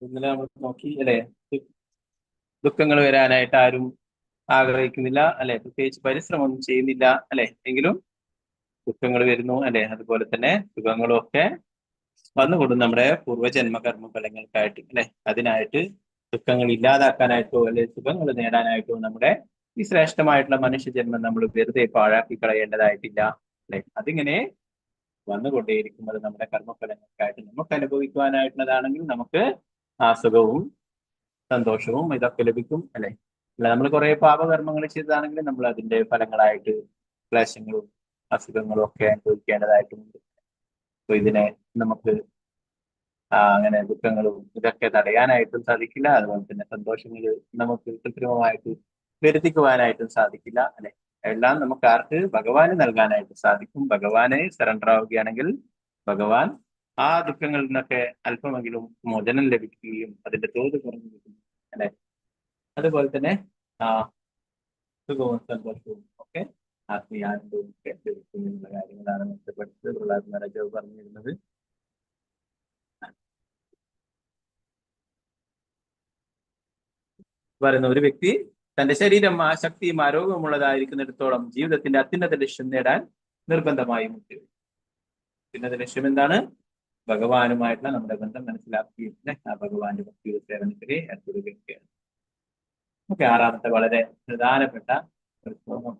ഇന്നലെ നമ്മൾ നോക്കി അല്ലെ, ദുഃഖങ്ങൾ വരാനായിട്ട് ആരും ആഗ്രഹിക്കുന്നില്ല അല്ലെ, പ്രത്യേകിച്ച് പരിശ്രമമൊന്നും ചെയ്യുന്നില്ല അല്ലെ, എങ്കിലും ദുഃഖങ്ങൾ വരുന്നു അല്ലെ. അതുപോലെ തന്നെ സുഖങ്ങളും ഒക്കെ വന്നുകൊണ്ടും നമ്മുടെ പൂർവ്വജന്മ കർമ്മ ഫലങ്ങൾക്കായിട്ട് അല്ലെ, അതിനായിട്ട് ദുഃഖങ്ങൾ ഇല്ലാതാക്കാനായിട്ടോ അല്ലെ സുഖങ്ങൾ നേടാനായിട്ടോ നമ്മുടെ ഈ ശ്രേഷ്ഠമായിട്ടുള്ള മനുഷ്യജന്മം നമ്മൾ വെറുതെ പാഴാക്കി കളയേണ്ടതായിട്ടില്ല അല്ലെ. അതിങ്ങനെ വന്നുകൊണ്ടേയിരിക്കും. അത് നമ്മുടെ കർമ്മഫലങ്ങൾക്കായിട്ട് നമുക്ക് അനുഭവിക്കുവാനായിട്ടുള്ളതാണെങ്കിൽ നമുക്ക് ആ സുഖവും സന്തോഷവും ഇതൊക്കെ ലഭിക്കും അല്ലെ. അല്ല, നമ്മൾ കുറെ പാപകർമ്മങ്ങൾ ചെയ്തതാണെങ്കിൽ നമ്മൾ അതിന്റെ ഫലങ്ങളായിട്ട് ക്ലേശങ്ങളും അസുഖങ്ങളും ഒക്കെ അനുഭവിക്കേണ്ടതായിട്ടുണ്ട്. അപ്പൊ ഇതിനെ നമുക്ക് അങ്ങനെ ദുഃഖങ്ങളും ഇതൊക്കെ തടയാനായിട്ടും സാധിക്കില്ല. അതുപോലെ തന്നെ സന്തോഷങ്ങൾ നമുക്ക് കൃത്രിമമായിട്ട് വരുത്തിക്കുവാനായിട്ടും സാധിക്കില്ല അല്ലെ. എല്ലാം നമുക്ക് ആർക്ക്? ഭഗവാന് നൽകാനായിട്ട് സാധിക്കും. ഭഗവാനെ സറണ്ടർ ആവുകയാണെങ്കിൽ ഭഗവാൻ ആ ദുഃഖങ്ങളിൽ നിന്നൊക്കെ അല്പമെങ്കിലും മോചനം ലഭിക്കുകയും അതിന്റെ തോത് കുറഞ്ഞു കിട്ടും അല്ലെ. അതുപോലെ തന്നെ സുഖവും സന്തോഷവും ഒക്കെ ആത്മീയാനന്ദവും ഒക്കെ ലഭിക്കുന്നുള്ള കാര്യങ്ങളാണ് നമുക്ക് പഠിച്ചത്. പ്രഹ്ലാദ് മഹാരാജാവ് പറഞ്ഞിരുന്നത്. പറയുന്ന ഒരു വ്യക്തി തന്റെ ശരീരം ശക്തിയും ആരോഗ്യമുള്ളതായിരിക്കുന്നിടത്തോളം ജീവിതത്തിന്റെ അത്യുന്നത ലക്ഷ്യം നേടാൻ നിർബന്ധമായും മുട്ടി. അത്യുന്നത ലക്ഷ്യം എന്താണ്? ഭഗവാനുമായിട്ടുള്ള നമ്മുടെ ബന്ധം മനസ്സിലാക്കിയിട്ട് ആ ഭഗവാന്റെ ഭക്തിയുടെ സേവനത്തിലെ ഏർപ്പെടുകയൊക്കെയാണ്. ഓക്കെ, ആറാമത്തെ വളരെ പ്രധാനപ്പെട്ട ഒരു ശ്ലോകം.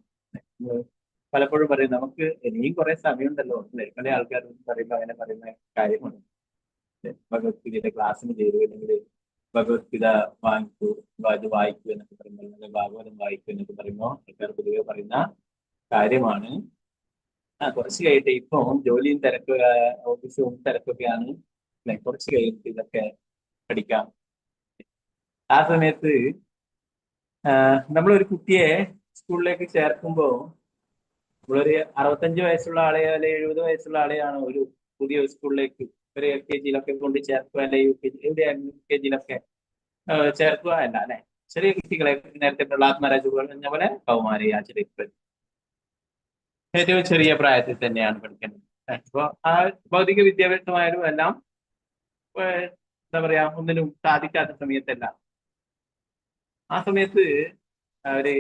പലപ്പോഴും പറയും നമുക്ക് ഇനിയും കുറെ സമയമുണ്ടല്ലോ അല്ലെ. പല ആൾക്കാരും പറയുമ്പോൾ അങ്ങനെ പറയുന്ന കാര്യമാണ്. ഭഗവത്ഗീതയുടെ ക്ലാസ്സിന് ചേരുക, അല്ലെങ്കിൽ ഭഗവത്ഗീത വാങ്ങിക്കൂ, അത് വായിക്കൂ എന്നൊക്കെ പറയുമ്പോൾ, അല്ലെങ്കിൽ ഭാഗവതം വായിക്കൂ എന്നൊക്കെ പറയുമ്പോൾ ആൾക്കാർ പൊതുവെ പറയുന്ന കാര്യമാണ്. കുറച്ച് കഴിഞ്ഞിട്ട് ഇപ്പൊ ജോലിയും തിരക്ക്, ഓഫീസും തിരക്കൊക്കെയാണ് അല്ലെ, കുറച്ച് കഴിഞ്ഞിട്ട് ഇതൊക്കെ പഠിക്കാം. ആ സമയത്ത് നമ്മളൊരു കുട്ടിയെ സ്കൂളിലേക്ക് ചേർക്കുമ്പോൾ നമ്മളൊരു 65 വയസ്സുള്ള ആളെയോ അല്ലെ 70 വയസ്സുള്ള ആളെയാണ് ഒരു പുതിയ സ്കൂളിലേക്ക് ഒരു LKG-യിലൊക്കെ കൊണ്ട് ചേർക്കുക അല്ലെ UKG UKG-യിലൊക്കെ ചേർക്കുക അല്ല അല്ലെ. ചെറിയ കുട്ടികളെ നേരത്തെ പ്രഹ്ലാദ് മഹാരാജ് പറഞ്ഞ പോലെ കൗമാരി ആചരിക്കുക ഏറ്റവും ചെറിയ പ്രായത്തിൽ തന്നെയാണ് പഠിക്കേണ്ടത്. അപ്പൊ ആ ഭൗതിക വിദ്യാഭ്യാസമായാലും എല്ലാം എന്താ പറയാ ഒന്നിനും സാധിക്കാത്ത സമയത്തല്ല. ആ സമയത്ത് ഒരു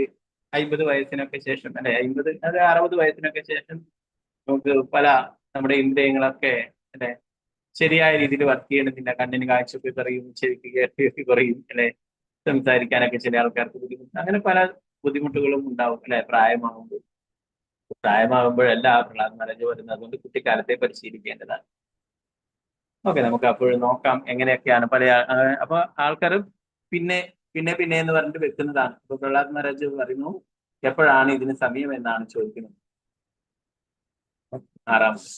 50 വയസ്സിനൊക്കെ ശേഷം അല്ലെ, 60 വയസ്സിനൊക്കെ ശേഷം നമുക്ക് പല നമ്മുടെ ഇന്ദ്രിയങ്ങളൊക്കെ അല്ലെ ശരിയായ രീതിയിൽ വർക്ക് ചെയ്യണമെന്നില്ല. കണ്ണിന് കാഴ്ചയൊക്കെ കുറയും, ചെവിക്ക് കേൾവിയൊക്കെ കുറയും അല്ലെ, സംസാരിക്കാനൊക്കെ ചില ആൾക്കാർക്ക് ബുദ്ധിമുട്ട്, അങ്ങനെ പല ബുദ്ധിമുട്ടുകളും ഉണ്ടാവും അല്ലെ പ്രായമാകുമ്പോൾ. പ്രായമാകുമ്പോഴല്ല പ്രഹ്ലാദ് മഹാരാജ് വരുന്നത്. അതുകൊണ്ട് കുട്ടിക്കാലത്തെ പരിശീലിക്കേണ്ടതാണ്. ഓക്കെ, നമുക്ക് അപ്പോഴും നോക്കാം എങ്ങനെയൊക്കെയാണ് പല അപ്പൊ ആൾക്കാർ പിന്നെ പിന്നെ പിന്നെ എന്ന് പറഞ്ഞിട്ട് വെക്കുന്നതാണ്. അപ്പൊ പ്രഹ്ലാദ് മഹാരാജ് പറയുന്നു എപ്പോഴാണ് ഇതിന് സമയം എന്നാണ് ചോദിക്കുന്നത്. ആറാമത്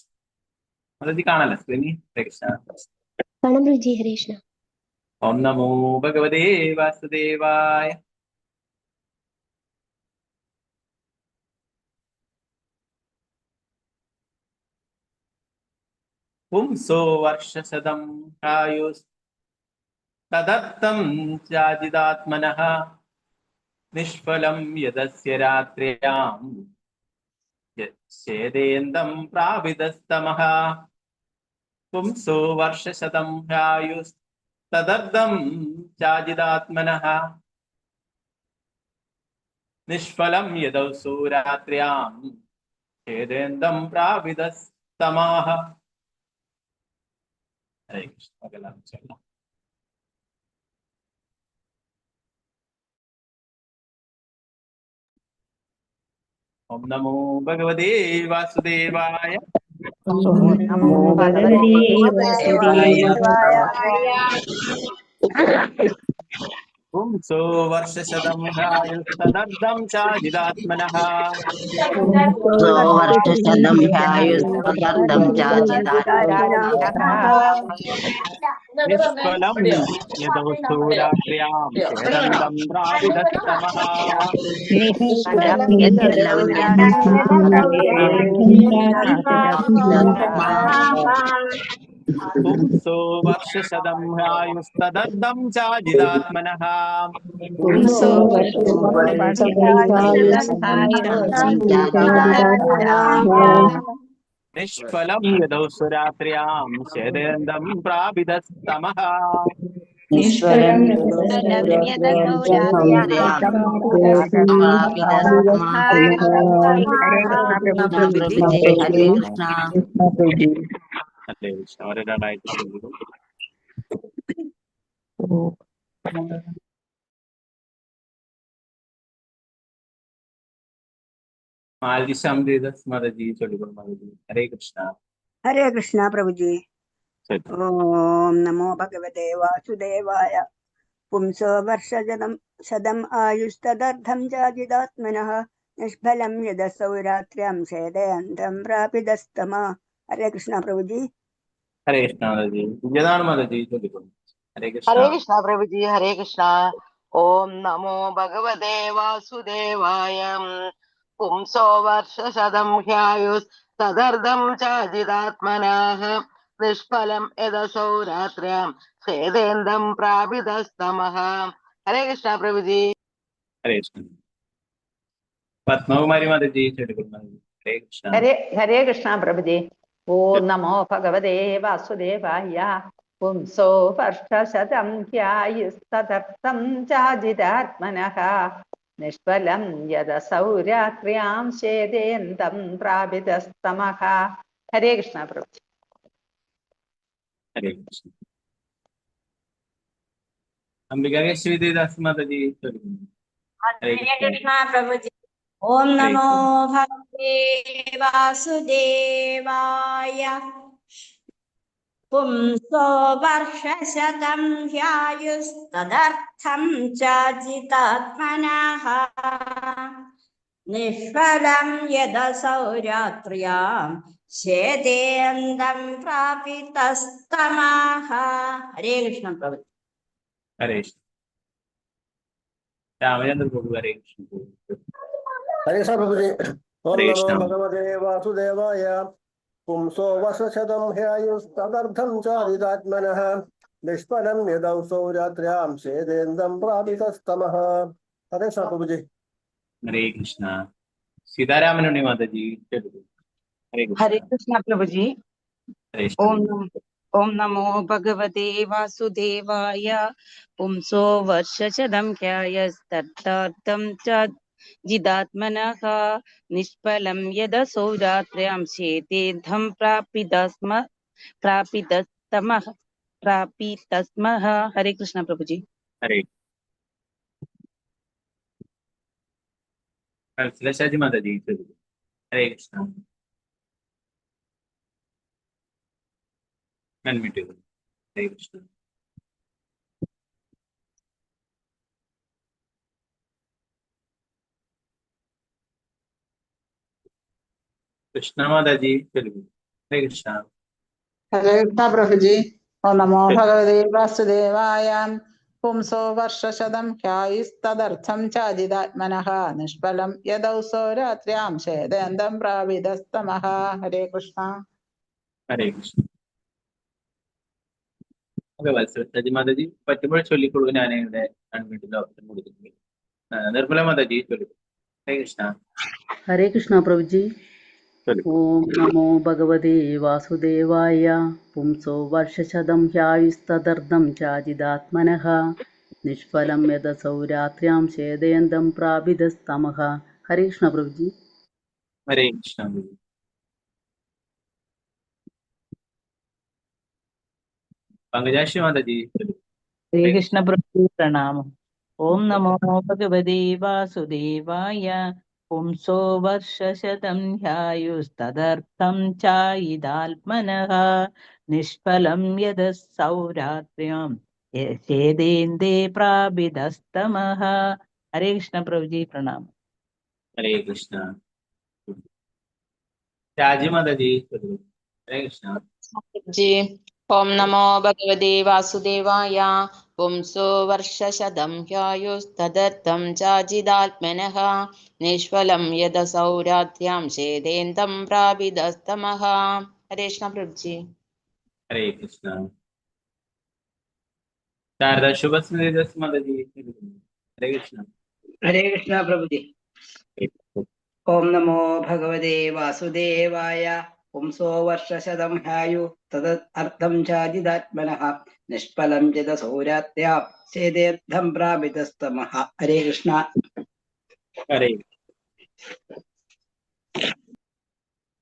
മഹാരാജ് കാണല്ലേ സ്ക്രീനി. ഓം നമോ ഭഗവതേ വാസുദേവായ. പുംസോ വർഷശതം ആയുസ് തദർത്ഥം ചാജിതാത്മനഃ നിഷ്ഫലം യദസ്യ രാത്ര്യാം യേദേന്ദം പ്രാപിതസ്തമഃ. പുംസോ വർഷശതം ആയുസ് തദർത്ഥം ചാജിതാത്മനഃ നിഷ്ഫലം യദസ്യ രാത്ര്യാം യേദേന്ദം പ്രാപിതസ്തമഃ. ഹരേ കൃഷ്ണ. ഓം നമോ ഭഗവതേ വാസുദേവായ. പുംസോ വർഷശതം തദർത്ഥം ചാജിതാത്മനഃ നിഷ്ഫലം യദസ്യ രാത്ര്യാം യേദേന്ദം പ്രാപിതസ്തമഃ. പുംസോ വർഷശതം ആയുസ്തദർത്ഥം ചാജിതാത്മനഃ നിഷ്ഫലം യദസ്യ രാത്ര്യാം യേദേന്ദം പ്രാപിതസ്തമഃ. നിഷ്ഫലം അല്ലേ? അവരൊരാളായിട്ട് ചൊല്ലുന്നു. മാതാജി ചൊല്ലിക്കോളൂ. മാതാജി. ഹരേ കൃഷ്ണ. ഹരേ കൃഷ്ണ പ്രഭുജി. ഓം നമോ ഭഗവതേ വാസുദേവായ. പുംസോ വർഷശതം ആയുസ്തദർദ്ധം ജാജിതാത്മനഃ നിഷ്ഫലം യദസൗ രാത്ര്യാം ഛേദയന്തം പ്രാപിതസ്തമ. ഹരേ കൃഷ്ണ പ്രഭുജി. ഹരേ കൃഷ്ണ മാതാജി. വിജയനാണ് മാതാജി ചൊല്ലിക്കോളൂ. ഹരേ കൃഷ്ണ. ഹരേ കൃഷ്ണ പ്രഭുജി. ഹരേ കൃഷ്ണ. ഓം നമോ ഭഗവതേ വാസുദേവായ. പുംസോ വർഷശതം ഹ്യായുസ് തദർദ്ധം ചാജിതാത്മനാഃ നിഷ്ഫലം യദസൗ രാത്ര്യാം ഛേദേന്ദം പ്രാപിതസ്തമഃ. ഹരേ കൃഷ്ണ പ്രഭുജി. ഹരേ കൃഷ്ണ. പത്മകുമാരി മാതാജി ചൊല്ലിക്കോളൂ. ഹരേ കൃഷ്ണ. ഹരേ കൃഷ്ണ പ്രഭുജി. ഓം നമോ ഭഗവതേ വാസുദേവായ. പുംസോ വർഷശതം ഹ്യായുസ്തദർത്ഥം ചാജിതാത്മനഃ നിഷ്ഫലം യദസൗ രാത്ര്യാം ഛേദേന്ദം പ്രാപിതസ്തമഃ. ഹരേ കൃഷ്ണ പ്രഭുജി. ഹരേ കൃഷ്ണ. അംബികാശ്രീ ദേവദാസ് മാതാജി ചൊല്ലിക്കോളൂ. ഹരേ കൃഷ്ണ പ്രഭുജി. ഓം നമോ ഭഗവതേ വാസുദേവായ. പുംസോ വർഷശതം ഹ്യായുസ്തദർത്ഥം ചാജിതാത്മനഃ നിഷ്ഫലം യദസൗ രാത്ര്യാം ഛേദേന്ദം പ്രാപിതസ്തമഃ. ഹരേ കൃഷ്ണ പ്രഭു. ഹരേ കൃഷ്ണ. രാമചന്ദ്ര പ്രഭു. ഹരേ കൃഷ്ണ. ഹരേ കൃഷ്ണ പ്രഭുജി. ഓം ഹരേ നമോ കൃഷ്ണ. ഭഗവതേ വാസുദേവായ. പുംസോ വർഷശതം ഹ്യായുസ്തദർദ്ധം ചാരിതാത്മനഃ നിഷ്ഫലം യദസൗ രാത്ര്യാം ഛേദേന്ദം പ്രാപിതസ്തമഃ. ഹരേ കൃഷ്ണ പ്രഭുജി. ഹരേ കൃഷ്ണ. സീതാരാമനുണ്ണി മാതാജി ചൊല്ലിക്കോളൂ. ഹരേ കൃഷ്ണ. ഹരേ കൃഷ്ണ പ്രഭുജി. ഹരേ കൃഷ്ണ. ഓം നമോ ഭഗവതേ വാസുദേവായ. പുംസോ വർഷശതം ഹ്യായുസ്തദർത്ഥം ചാജിതാത്മനഃ നിഷ്ഫലം യദസൗ രാത്ര്യാം ഛേദേന്ദം പ്രാപിതസ്തമഃ. ഹരേ കൃഷ്ണ പ്രഭുജി. ഹരേ. കൽസലശാജി മാതാജി ചൊല്ലിക്കോളൂ. ഹരേ കൃഷ്ണ. അൺമ്യൂട്ട് ചെയ്തോളൂ. ഹരേ കൃഷ്ണ. കൃഷ്ണ മാതാജി ചൊല്ലിക്കോളൂ. ഹരേ കൃഷ്ണ. ഹരേ കൃഷ്ണ പ്രഭുജി. ഓ നമോ ഭഗവതേ വാസുദേവായ. പുംസോ വർഷശതം ഹ്യായുസ്തദർത്ഥം ചാജിതാത്മനഃ നിഷ്ഫലം യദസൗ രാത്ര്യാം ഛേദേന്ദം പ്രാപിതസ്തമഃ. ഹരേ കൃഷ്ണ. ഹരേ കൃഷ്ണ. ഓക്കെ വത്സലശാജി മാതാജി പറ്റുമ്പോൾ ചൊല്ലിക്കൊള്ളൂ. ഞാൻ ഇവിടെ അൺമ്യൂട്ടിന്റെ ഓപ്ഷൻ കൊടുത്തിട്ടുണ്ട്. നിർമ്മല മാതാജി ചൊല്ലിക്കോളൂ. ഹരേ കൃഷ്ണ. ഹരേ കൃഷ്ണ പ്രഭുജി. ഓം നമോ ഭഗവതേ വാസുദേവായ. പുംസോ വർഷശതം ഹ്യായുസ്തദർദ്ധം ചാജിതാത്മനഃ നിഷ്ഫലം യദസൗ രാത്ര്യാം ഛേദേന്ദം പ്രാപിതസ്തമഃ. ഹരേ കൃഷ്ണ പ്രഭുജി. ഹരേ കൃഷ്ണ. പങ്കജാക്ഷി മാതാജി. ഹരേ കൃഷ്ണ പ്രഭു. പ്രണാമം. ഓം നമോ ഭഗവതേ വാസുദേവായ. പുംസോ വർഷശതം ഹ്യായുസ്തദർത്ഥം ചായിതാത്മനഃ നിഷ്ഫലം യദസൗ രാത്ര്യാം ഛേദേന്ദേ പ്രാപിതസ്തമഃ. ഹരേ കൃഷ്ണ പ്രഭുജി. പ്രണാമം. ഹരേ കൃഷ്ണ. രാജി മാതാജി. ഹരേ കൃഷ്ണ. ഓം നമോ ഭഗവതേ വാസുദേവായ. പുംസോ വർഷശതം ഹ്യായുസ്തദർത്ഥം ചാജിതാത്മനഃ നിഷ്ഫലം യദസൗ രാത്ര്യാം ഛേദേന്ദം പ്രാപിതസ്തമഃ. ഹരേ കൃഷ്ണ പ്രഭുജി. ഹരേ കൃഷ്ണ. ശാരദ ശുഭസ്മൃതി മാതാജി. ഹരേ കൃഷ്ണ. ഹരേ കൃഷ്ണ പ്രഭുജി. ഓം നമോ ഭഗവതേ വാസുദേവായ. പുംസോ വർഷശതം ഹായു തത് അർത്ഥം ചാജിതാത്മനഃ നിഷ്ഫലം ജതസൗരാത്യാ ചേതേർത്ഥം പ്രാപിതസ്തമഃ. ഹരേ കൃഷ്ണ. ഹരേ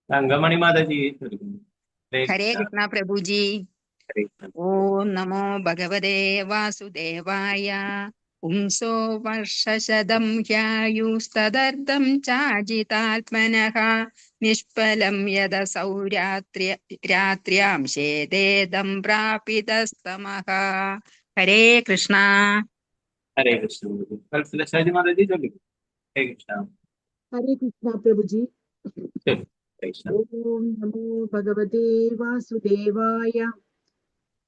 തങ്കമണി മാതാജി. ഹരേ കൃഷ്ണ പ്രഭുജി. ഓം നമോ ഭഗവതേ വാസുദേവായ. പുംസോ വർഷശതം ഹ്യായുസ്തദർദ്ധം ചാജിതാത്മനഃ നിഷ്ഫലം യദസൗ രാത്ര്യാം ശേതേദം പ്രാപിതസ്തമഃ. ഹരേ കൃഷ്ണ. ഹരേ കൃഷ്ണ. കൽസലശാജി മാതാജി ചൊല്ലിക്കൂ. ഹരേ കൃഷ്ണ. ഹരേ കൃഷ്ണ പ്രഭുജി. കൃഷ്ണ. ഓം നമോ ഭഗവതേ വാസുദേവായ.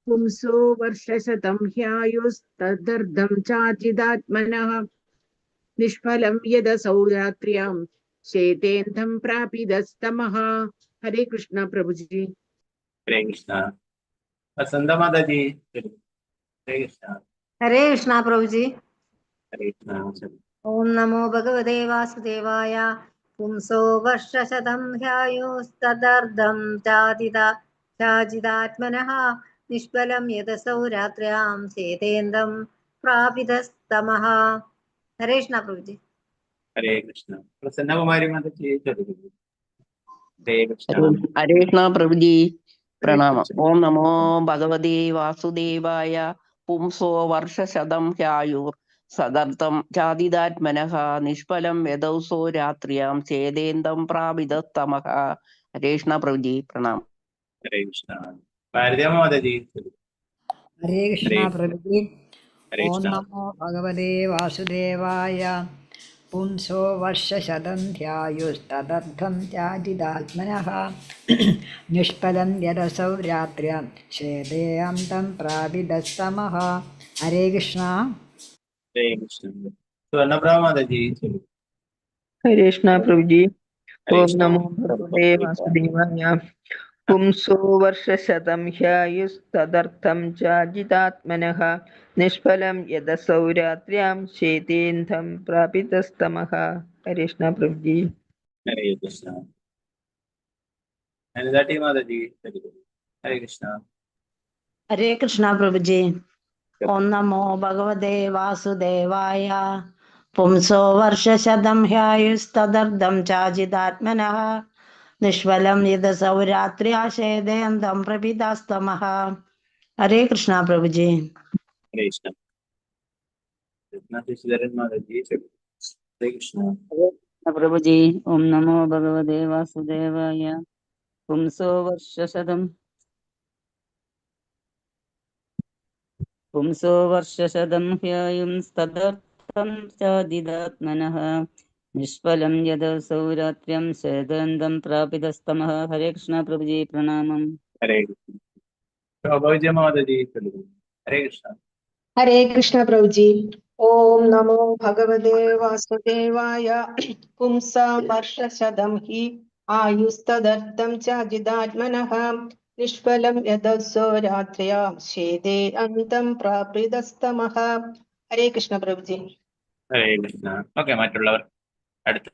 പുംസോ വർഷശതം ഹ്യായുസ്തദർദ്ധം ചാജിതാത്മനഃ നിഷ്ഫലം യദസൗ രാത്ര്യാം ശേതേദം പ്രാപിതസ്തമഃ. ഹരേ കൃഷ്ണ പ്രഭുജി. ഹരേ കൃഷ്ണ. വസന്ത മാതാജി. ഹരേ കൃഷ്ണ. ഹരേ കൃഷ്ണ പ്രഭുജി. ഹരേ കൃഷ്ണ. ഓം നമോ ഭഗവതേ വാസുദേവായ. പുംസോ വർഷശതം ഹ്യായുസ്തദർദ്ധം ചാജിതാത്മനഃ നിഷ്ഫലം യദസൗ രാത്ര്യാം ശേതേദം പ്രാപിതസ്തമഃ. ഹരേ കൃഷ്ണ പ്രഭുജി. ഹരേ കൃഷ്ണ. പ്രസന്നകുമാരി മാതാജി ചൊല്ലിക്കൂ. ഹരേ കൃഷ്ണ. ഹരേ കൃഷ്ണ പ്രഭുജി. പ്രണാമം. ഓം നമോ ഭഗവതേ വാസുദേവായ. പുംസോ വർഷശതം ഹ്യായുർ സദർത്ഥം ചാദിതാത്മനഃ നിഷ്ഫലം യദൗസോ രാത്രിയാം ചേതേന്ദം പ്രാപിതസ്തമഃ. ഹരേ കൃഷ്ണ പ്രഭുജി. പ്രണാമം. ഹരേ കൃഷ്ണ. ഭാരതീയ മാതാജി. ഹരേ കൃഷ്ണ പ്രഭുജി. ഹരേ ഓം കൃഷ്ണ. നമോ ഭഗവതേ വാസുദേവായ. പുംസോ വർഷശതം ധ്യായുസ്തദർത്ഥം ചാജിതാത്മനഃ നിഷ്ഫലം യദസൗ രാത്ര്യാം ശേതേദം പ്രാപിതസ്തമഃ. ഹരേ കൃഷ്ണ. ഹരേ കൃഷ്ണ. സ്വർണ്ണപ്രഭ മാതാജി ചൊല്ലിക്കൂ. ഹരേ കൃഷ്ണ പ്രഭുജി. ഹരേ ഓം കൃഷ്ണ. നമോ ഭഗവതേ വാസുദേവായ. പുംസോ വർഷശതം ഹ്യായുസ്തദർത്ഥം ചാജിതാത്മനഃ നിഷ്ഫലം യദസൗ രാത്ര്യാം ശേതേദം പ്രാപിതസ്തമഃ. ഹരേ കൃഷ്ണ പ്രഭുജി. ഹരേ കൃഷ്ണ. അനിതാ ടി മാതാജി ചൊല്ലിക്കൂ. ഹരേ കൃഷ്ണ. ഹരേ കൃഷ്ണ പ്രഭുജി. ഓം നമോ ഭഗവതേ വാസുദേവായ. പുംസോ വർഷശതം ഹ്യായുസ്തദർദ്ധം ചാജിതാത്മനഃ നിഷ്ഫലം യദസൗ രാത്ര്യാശേദേന്ദം പ്രപിതാസ്തമഃ. ഹരേ കൃഷ്ണ പ്രഭുജി. ഹരേ കൃഷ്ണ. ശശിധരൻ മാതാജി ചൊല്ലിക്കൂ. ഹരേ കൃഷ്ണ. പ്രഭുജി. ഓം നമോ ഭഗവതേ വാസുദേവായ. പുംസോ വർഷശതം ഹ്യായുസ്തദർത്ഥം ചാദിതാത്മനഃ നിഷ്ഫലം യദസൗ രാത്ര്യാം ശേതേദം പ്രാപിതസ്തമഃ. ഹരേ കൃഷ്ണ പ്രഭുജി. പ്രണാമം. ഹരേ കൃഷ്ണ. ശോഭവിജയ മാതാജി ചൊല്ലിക്കൂ. ഹരേ കൃഷ്ണ. ഹരേ കൃഷ്ണ പ്രഭുജി. ഓം നമോ ഭഗവതേ വാസുദേവായ. പുംസാ വർഷശതം ഹി ആയുസ്തദർത്ഥം ചാജിതാത്മനഃ നിഷ്ഫലം യദസോ രാത്ര്യാം ശേതേ അന്തം പ്രാപിതസ്തമഃ. ഹരേ കൃഷ്ണ പ്രഭുജി. ഹരേ കൃഷ്ണ. ഓക്കെ, മറ്റുള്ളവർ അടുത്ത്.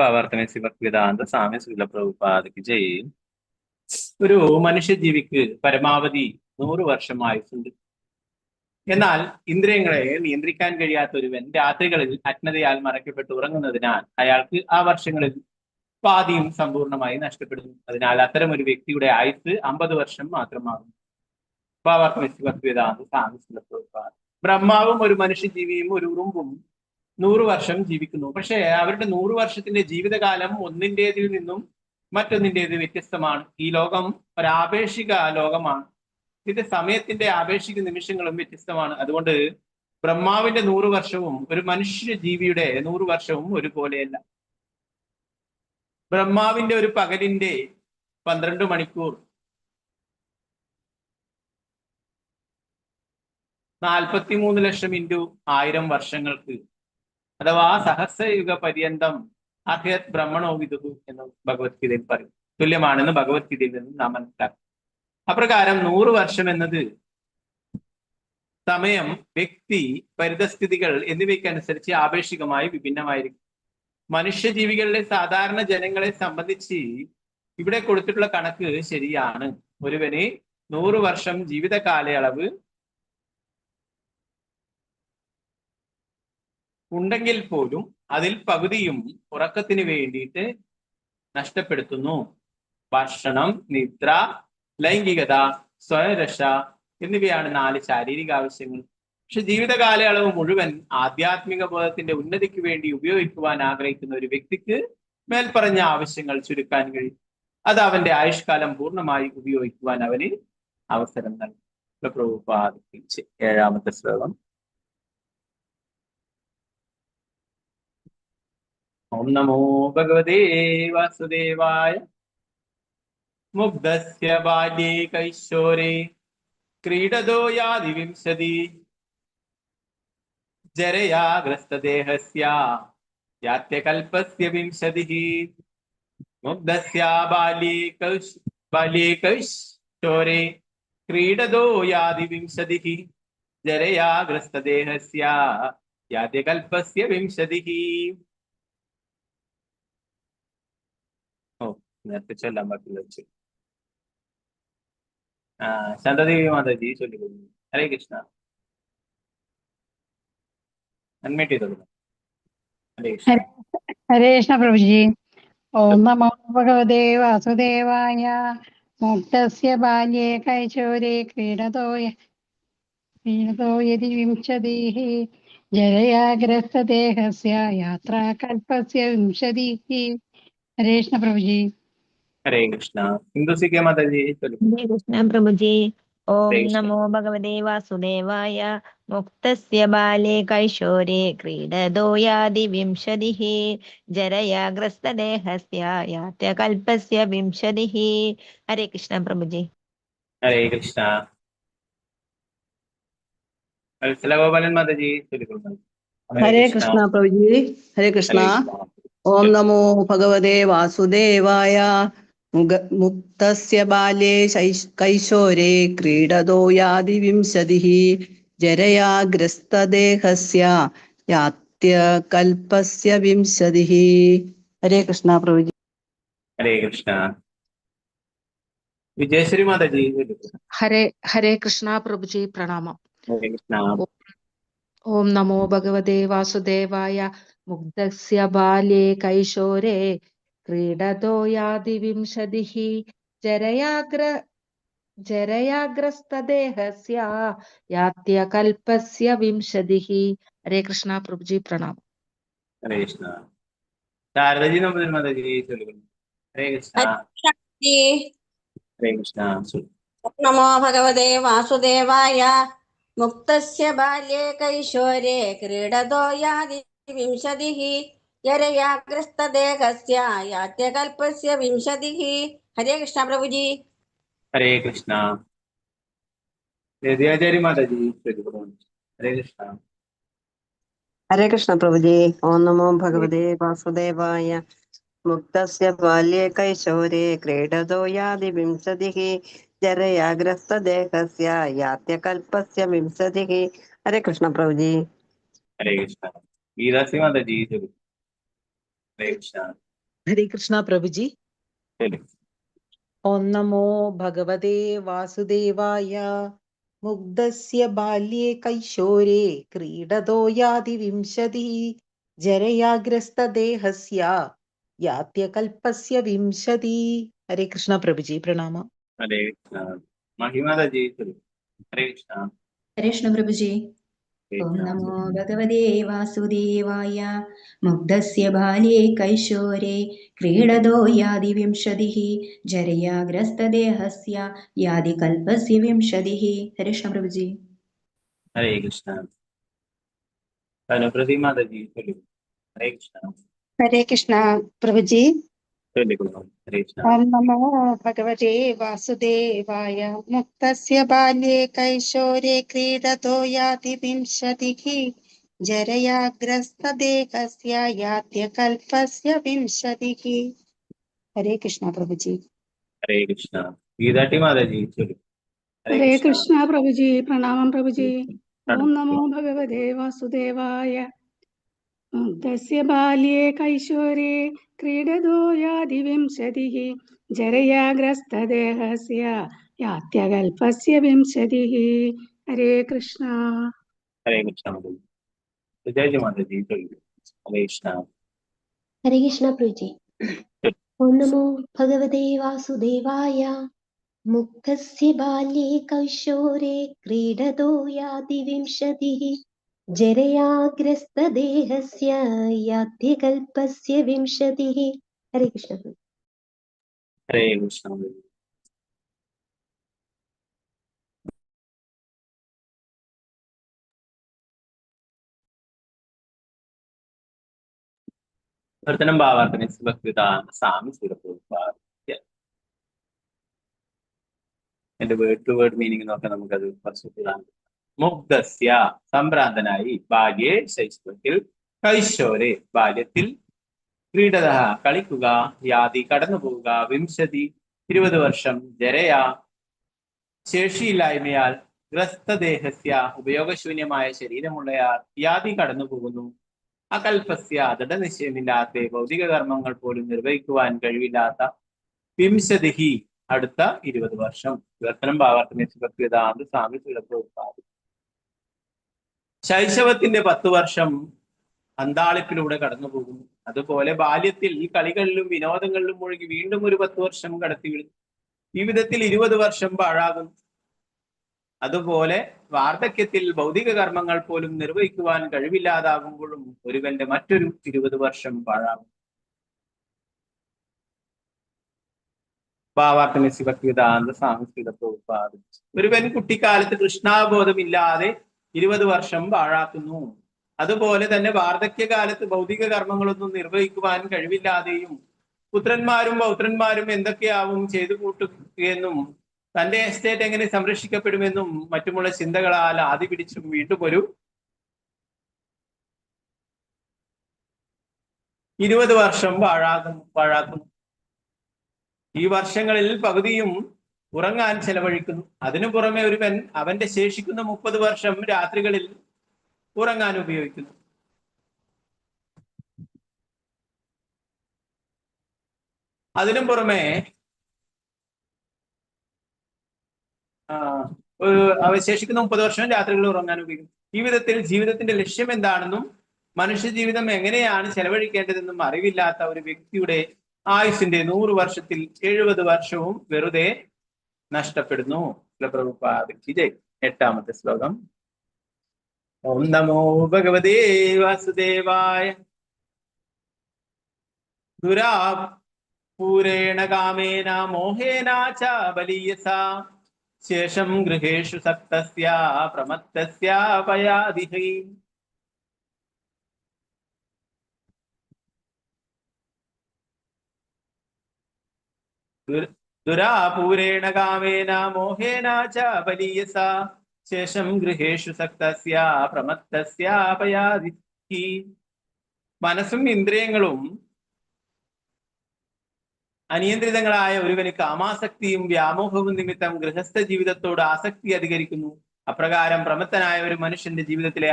ഭാവാർത്ഥമേ ശിവവേദാന്ത സ്വാമി ശ്രീല പ്രഭുപാദയ്ക്ക് ജയ്. ഒരു മനുഷ്യജീവിക്ക് പരമാവധി 100 വർഷം ആയുസ്സുണ്ട്. എന്നാൽ ഇന്ദ്രിയങ്ങളെ നിയന്ത്രിക്കാൻ കഴിയാത്ത ഒരുവൻ രാത്രികളിൽ അജ്ഞതയാൽ മറയ്ക്കപ്പെട്ട് ഉറങ്ങുന്നതിനാൽ അയാൾക്ക് ആ വർഷങ്ങളിൽ പാതിയും സമ്പൂർണമായി നഷ്ടപ്പെടുന്നു. അതിനാൽ അത്തരം ഒരു വ്യക്തിയുടെ ആയുസ് 50 വർഷം മാത്രമാകും. ബ്രഹ്മാവും ഒരു മനുഷ്യജീവിയും ഒരു ഉറുമ്പും 100 വർഷം ജീവിക്കുന്നു. പക്ഷേ അവരുടെ 100 വർഷത്തിന്റെ ജീവിതകാലം ഒന്നിൻ്റേതിൽ നിന്നും മറ്റൊന്നിൻ്റേത് വ്യത്യസ്തമാണ്. ഈ ലോകം ഒരാപേക്ഷിക ലോകമാണ്. ഇത് സമയത്തിന്റെ ആപേക്ഷിക നിമിഷങ്ങളും വ്യത്യസ്തമാണ്. അതുകൊണ്ട് ബ്രഹ്മാവിന്റെ 100 വർഷവും ഒരു മനുഷ്യ ജീവിയുടെ 100 വർഷവും ഒരുപോലെയല്ല. ബ്രഹ്മാവിന്റെ ഒരു പകലിന്റെ 12 മണിക്കൂർ 43 ലക്ഷം ഇൻറ്റു 1000 വർഷങ്ങൾക്ക്, അഥവാ സഹസ്രയുഗ പര്യന്തം അഹ്യത് ബ്രഹ്മണോ വിദുഹു എന്ന് ഭഗവത്ഗീതയിൽ പറയും. തുല്യമാണെന്ന് ഭഗവത്ഗീതയിൽ നിന്ന് നാം മനസ്സിലാക്കും. അപ്രകാരം 100 വർഷം എന്നത് സമയം, വ്യക്തി, പരിതസ്ഥിതികൾ എന്നിവയ്ക്കനുസരിച്ച് ആപേക്ഷികമായി വിഭിന്നമായിരിക്കും. മനുഷ്യജീവികളിലെ സാധാരണ ജനങ്ങളെ സംബന്ധിച്ച് ഇവിടെ കൊടുത്തിട്ടുള്ള കണക്ക് ശരിയാണ്. ഒരുവന് 100 വർഷം ജീവിത കാലയളവ് ഉണ്ടെങ്കിൽ പോലും അതിൽ പകുതിയും ഉറക്കത്തിന് വേണ്ടിയിട്ട് നഷ്ടപ്പെടുത്തുന്നു. ഭക്ഷണം, നിദ്ര, ലൈംഗികത, സ്വയരക്ഷ എന്നിവയാണ് 4 ശാരീരിക ആവശ്യങ്ങൾ. പക്ഷെ ജീവിത കാലയളവ് മുഴുവൻ ആധ്യാത്മിക ബോധത്തിന്റെ ഉന്നതിക്ക് വേണ്ടി ഉപയോഗിക്കുവാൻ ആഗ്രഹിക്കുന്ന ഒരു വ്യക്തിക്ക് മേൽപ്പറഞ്ഞ ആവശ്യങ്ങൾ ചുരുക്കാൻ കഴിയും. അത് അവന്റെ ആയുഷ്കാലം പൂർണ്ണമായി ഉപയോഗിക്കുവാൻ അവന് അവസരം നൽകും. പ്രഭുപാദ 7ാമത്തെ ശ്ലോകം. ഓം നമോ ഭഗവതേ വാസുദേവായ. മുഗ്ധസ്യ ബാല്യേ കൈശോരേ ക്രീഡതോ യാതി വിംശതി ജരയാ ഗ്രസ്തദേഹസ്യ യാത്യകൽപസ്യ വിംശതിഃ. മുഗ്ധസ്യ ബാല്യേ കൈശോരേ ക്രീഡതോ യാതി വിംശതിഃ ജരയാ ഗ്രസ്തദേഹസ്യ യാത്യകൽപസ്യ വിംശതിഃ. നേരത്തെ ചൊല്ലാൻ പറ്റില്ല. ശാന്തദേവി മാതാജി ചൊല്ലിക്കൊള്ളു. ഹരേ കൃഷ്ണ. അൺമ്യൂട്ട് ചെയ്തോളൂ. ഹരേ കൃഷ്ണ. ഹരേ കൃഷ്ണ പ്രഭുജി. ഓം നമോ ഭഗവതേ വാസുദേവായ. മുക്തസ്യ ബാല്യേ കൈശോരേ ക്രീഡതോ യതി വിംശതിഃ ജരയാഗ്രസ്തദേഹസ്യ യാത്രാകൽപസ്യ വിംശതിഃ. ഹരേ കൃഷ്ണ പ്രഭുജി. ഹരേ കൃഷ്ണ. ഹിന്ദുസിക്ക് മാതാജി ചൊല്ലിക്കൊള്ളു. ഹരേ കൃഷ്ണ പ്രഭുജി. ഓം ഹരേ കൃഷ്ണ. നമോ ഭഗവതേ വാസുദേവായ. മുക്തസ്യ ബാലേ കൈശോരേ ക്രീഡതോ യാതി വിംശതിഃ ജരയാഗ്രസ്തദേഹസ്യ യാത്യകൽപസ്യ വിംശതിഃ. ഹരേ കൃഷ്ണ പ്രഭുജി. ഹരേ കൃഷ്ണ. വത്സലഗോപാലൻ മാതാജി ചൊല്ലിക്കൊള്ളു. ഹരേ കൃഷ്ണ പ്രഭുജി. ഹരേ കൃഷ്ണ. ഓം നമോ ഭഗവതേ വാസുദേവായ. മുക്തസ്യ ബാല്യേ കൈശോരേ ക്രീഡതോ യാതി വിംശതിഃ ജരയാഗ്രസ്തദേഹസ്യ യാത്യകൽപസ്യ വിംശതിഃ. ഹരേ കൃഷ്ണ പ്രഭുജി. ഹരേ കൃഷ്ണ. വിജയശ്രീ മാതാജി ചൊല്ലിക്കൊള്ളു. ഹരേ കൃഷ്ണ പ്രഭുജി. പ്രണാമം. ഹരേ കൃഷ്ണ. ഓം നമോ ഭഗവതേ വാസുദേവായ. മുഗ്ധസ്യ ബാല്യേ കൈശോരേ ക്രീഡതോ യാതി വിംശതിഃ ജരയാഗ്രസ്തദേഹസ്യ യാത്യകൽപസ്യ വിംശതിഃ. ഹരേ കൃഷ്ണ പ്രഭുജി. പ്രണാമം. ഹരേ കൃഷ്ണ. ശാരദജി നമ്പൂതിരി മാതാജി ചൊല്ലിക്കൊള്ളു. ഹരേ കൃഷ്ണ. ഹരേ കൃഷ്ണ. നമോ ഭഗവതേ വാസുദേവായ. മുക്തസ്യ ബാല്യേ കൈശോരേ ക്രീഡതോ യാതി വിംശതിഃ ജരയാഗ്രസ്തദേഹസ്യ യാത്യകൽപസ്യ വിംശതിഃ. ഹരേ കൃഷ്ണ പ്രഭുജി. ഹരേ കൃഷ്ണ. വേദ്യാചാരി മാതാജി ചൊല്ലിക്കൊള്ളു. ഹരേ കൃഷ്ണ. ഹരേ കൃഷ്ണ പ്രഭുജി. ഓം നമോ ഭഗവതേ വാസുദേവായ. മുക്തസ്യ ബാല്യേ കൈശോരേ ക്രീഡതോ യാതി വിംശതിഃ ജരയാഗ്രസ്തദേഹസ്യ യാത്യകൽപസ്യ വിംശതിഃ. ഹരേ കൃഷ്ണ പ്രഭുജി. ഹരേ കൃഷ്ണ. ഗീതാസി മാതാജി ചൊല്ലിക്കൊള്ളു. ഹരേ കൃഷ്ണ. ഹരേ കൃഷ്ണ പ്രഭുജി. ശരി. ഓം നമോ ഭഗവതേ വാസുദേവായ. മുഗ്ധസ്യ ബാല്യേ കൈശോരേ ക്രീഡതോ യാതി വിംശതിഃ ജരയാഗ്രസ്തദേഹസ്യ യാത്യകൽപസ്യ വിംശതിഃ. ഹരേ കൃഷ്ണ പ്രഭുജി. പ്രണാമം. ഹരേ കൃഷ്ണ. മഹിമാതാജി ചൊല്ലിക്കൊള്ളു. ഹരേ കൃഷ്ണ. ഹരേ കൃഷ്ണ പ്രഭുജി. ഓം നമോ ഭഗവതേ വാസുദേവായ. മുഗ്ധസ്യ ബാല്യേ കൈശോരേ ക്രീഡതോ യാതി വിംശതിഃ ജരയാഗ്രസ്തദേഹസ്യ യാതി കൽപസ്യ വിംശതിഃ. ഹരേ കൃഷ്ണ പ്രഭുജി. ഹരേ കൃഷ്ണ. അനുപ്രതി മാതാജി ചൊല്ലിക്കൊള്ളു. ഹരേ കൃഷ്ണ. ഹരേ കൃഷ്ണ പ്രഭുജി. ചൊല്ലിക്കൊള്ളു. ഹരേ കൃഷ്ണ. ഓം നമോ ഭഗവതേ വാസുദേവായ. മുക്തസ്യ ബാല്യേ കൈശോരേ ക്രീഡതോ യാതി വിംശതിഃ ജരയാഗ്രസ്തദേഹസ്യ യാത്യകൽപസ്യ വിംശതിഃ. हरे कृष्णा प्रभु जी। हरे कृष्णा। गीताटी माता जी चलो। हरे कृष्णा प्रभु जी। प्रणाम प्रभु जी। ओम नमो भगवते वासुदेवाय। तस्य बाल्ये कैशोरे क्रीडतो यादिविंशतिः जरया ग्रस्तदेहस्य यात्यकल्पस्य विंशतिः। हरे कृष्णा। हरे कृष्णा। जय जय माता जी चलो। हरे कृष्णा। हरे कृष्णा प्रभु जी। ओम नमो भगवते वासुदेवाय। मुक्तस्य बाल्ये कैशोरे क्रीडतो याति विंशतिः जरयाग्रस्तदेहस्य यात्यकल्पस्य विंशतिः। हरे कृष्ण। हरे कृष्णा। വർത്തനം ഭാവാർത്ഥനെ സുഭക്തിദാന സ്വാമി സുരപ്രഭുപാദ. എന്റെ വേർഡ് ടു വേർഡ് മീനിങ് നോക്കാൻ നമുക്കത് കുറച്ച് മുഗ്ധസ്യ സംഭ്രാന്തനായി, ബാല്യേ ശൈശവത്തിൽ, കൈശോരെ ബാല്യത്തിൽ, ക്രീഡത കളിക്കുക, യാതി കടന്നു പോവുക, വിംശതി 20 വർഷം, ജരയാ ശേഷിയില്ലായ്മയാൽ, ഗ്രസ്തദേഹസ്യ ഉപയോഗശൂന്യമായ ശരീരമുള്ളയാൾ, യാതി കടന്നു പോകുന്നു, അകൽപസ്യ ദൃഢനിശ്ചയമില്ലാത്ത ഭൗതിക കർമ്മങ്ങൾ പോലും നിർവഹിക്കുവാൻ കഴിവില്ലാത്ത, വിംശതിഹി അടുത്ത 20 വർഷം. വിവർത്തനം ഭാവാർത്ഥമേ സുഭക്തിദാന്ത സ്വാമി സുരപ്രഭുപാദ. ശൈശവത്തിന്റെ 10 വർഷം അന്താളിപ്പിലൂടെ കടന്നു പോകുന്നു. അതുപോലെ ബാല്യത്തിൽ ഈ കളികളിലും വിനോദങ്ങളിലും മുഴുകി വീണ്ടും ഒരു 10 വർഷം കടത്തിവിടുന്നു. ജീവിതത്തിൽ 20 വർഷം പാഴാകുന്നു. അതുപോലെ വാർദ്ധക്യത്തിൽ ഭൗതിക കർമ്മങ്ങൾ പോലും നിർവഹിക്കുവാൻ കഴിവില്ലാതാകുമ്പോഴും ഒരുവന്റെ മറ്റൊരു 20 വർഷം പാഴാകും. ഭാവാർത്ഥമേ ഭക്തിവേദാന്ത സ്വാമി ശ്രീലപ്രഭുപാദ. ഒരുവൻ കുട്ടിക്കാലത്ത് കൃഷ്ണാബോധമില്ലാതെ 20 വർഷം പാഴാക്കുന്നു. അതുപോലെ തന്നെ വാർദ്ധക്യകാലത്ത് ഭൗതിക കർമ്മങ്ങളൊന്നും നിർവഹിക്കുവാൻ കഴിവില്ലാതെയും പുത്രന്മാരും പൗത്രന്മാരും എന്തൊക്കെയാവും ചെയ്തു കൂട്ടുകയെന്നും തന്റെ എസ്റ്റേറ്റ് എങ്ങനെ സംരക്ഷിക്കപ്പെടുമെന്നും മറ്റുമുള്ള ചിന്തകളാൽ ആദി പിടിച്ചും വീണ്ടും ഒരു 20 വർഷം പാഴാക്കുന്നു. ഈ വർഷങ്ങളിൽ പകുതിയും ഉറങ്ങാൻ ചെലവഴിക്കുന്നു. അതിനു പുറമെ ഒരുവൻ അവന്റെ ശേഷിക്കുന്ന 30 വർഷം രാത്രികളിൽ ഉറങ്ങാൻ ഉപയോഗിക്കുന്നു. അതിനും പുറമെ അവശേഷിക്കുന്ന 30 വർഷം രാത്രികളിൽ ഉറങ്ങാൻ ഉപയോഗിക്കുന്നു. ഈ വിധത്തിൽ ജീവിതത്തിന്റെ ലക്ഷ്യം എന്താണെന്നും മനുഷ്യ ജീവിതം എങ്ങനെയാണ് ചെലവഴിക്കേണ്ടതെന്നും അറിവില്ലാത്ത ഒരു വ്യക്തിയുടെ ആയുസിന്റെ 100 വർഷത്തിൽ 70 വർഷവും വെറുതെ നഷ്ടപ്പെടുന്നു. പ്രഭുപാദി ജയ്. 8ാമത്തെ ശ്ലോകം. ഓം നമോ ഭഗവതേ വാസുദേവായ. ദുരാപൂരേണ കാമേന മോഹേന ച ബലീയസാ ശേഷം ഗൃഹേഷു സക്തസ്യ പ്രമത്തസ്യ പയാദിഹി. ദുരാപൂരേണ കാമേന മോഹേന ച ബലീയസാ ശേഷം ഗൃഹേഷു സക്തസ്യ പ്രമത്തസ്യ പയാദിഹി. മനസ്സും ഇന്ദ്രിയങ്ങളും അനിയന്ത്രിതങ്ങളായ ഒരുവന് കാമാസക്തിയും വ്യാമോഹവും നിമിത്തം ഗൃഹസ്ഥ ജീവിതത്തോട് ആസക്തി അധികരിക്കുന്നു. അപ്രകാരം പ്രമത്തനായ ഒരു മനുഷ്യന്റെ ജീവിതത്തിലെ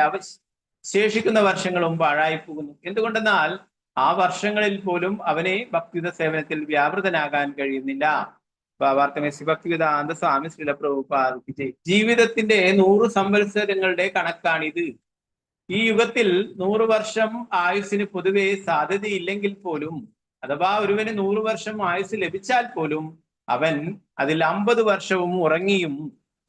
ശേഷിക്കുന്ന വർഷങ്ങളും പാഴായി പോകുന്നു. എന്തുകൊണ്ടെന്നാൽ ആ വർഷങ്ങളിൽ പോലും അവനെ ഭക്തിയുത സേവനത്തിൽ വ്യാപൃതനാകാൻ കഴിയുന്നില്ല. ഭാവാർത്ഥമേ ഭക്തിവേദാന്ത സ്വാമി ശ്രീലപ്രഭുപാദ. ജീവിതത്തിന്റെ 100 സംവത്സരങ്ങളുടെ കണക്കാണിത്. ഈ യുഗത്തിൽ 100 വർഷം ആയുസ്സിന് പൊതുവെ സാധ്യതയില്ലെങ്കിൽ പോലും, അഥവാ ഒരുവന് 100 വർഷം ആയുസ് ലഭിച്ചാൽ പോലും അവൻ അതിൽ 50 വർഷവും ഉറങ്ങിയും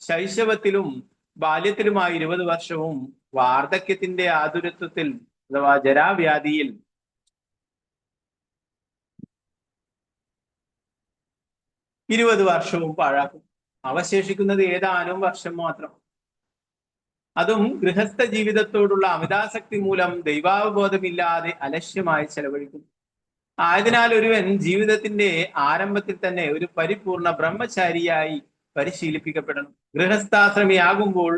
ശൈശവത്തിലും ബാല്യത്തിലുമായി 20 വർഷവും വാർദ്ധക്യത്തിന്റെ ആതുരത്വത്തിൽ അഥവാ ജരാവ്യാധിയിൽ 20 വർഷവും പാഴാക്കും. അവശേഷിക്കുന്നത് ഏതാനും വർഷം മാത്രം. അതും ഗൃഹസ്ഥ ജീവിതത്തോടുള്ള അമിതാസക്തി മൂലം ദൈവാവബോധമില്ലാതെ അലക്ഷ്യമായി ചെലവഴിക്കുന്നു. ആയതിനാൽ ഒരുവൻ ജീവിതത്തിന്റെ ആരംഭത്തിൽ തന്നെ ഒരു പരിപൂർണ ബ്രഹ്മചാരിയായി പരിശീലിപ്പിക്കപ്പെടണം. ഗൃഹസ്ഥാശ്രമിയാകുമ്പോൾ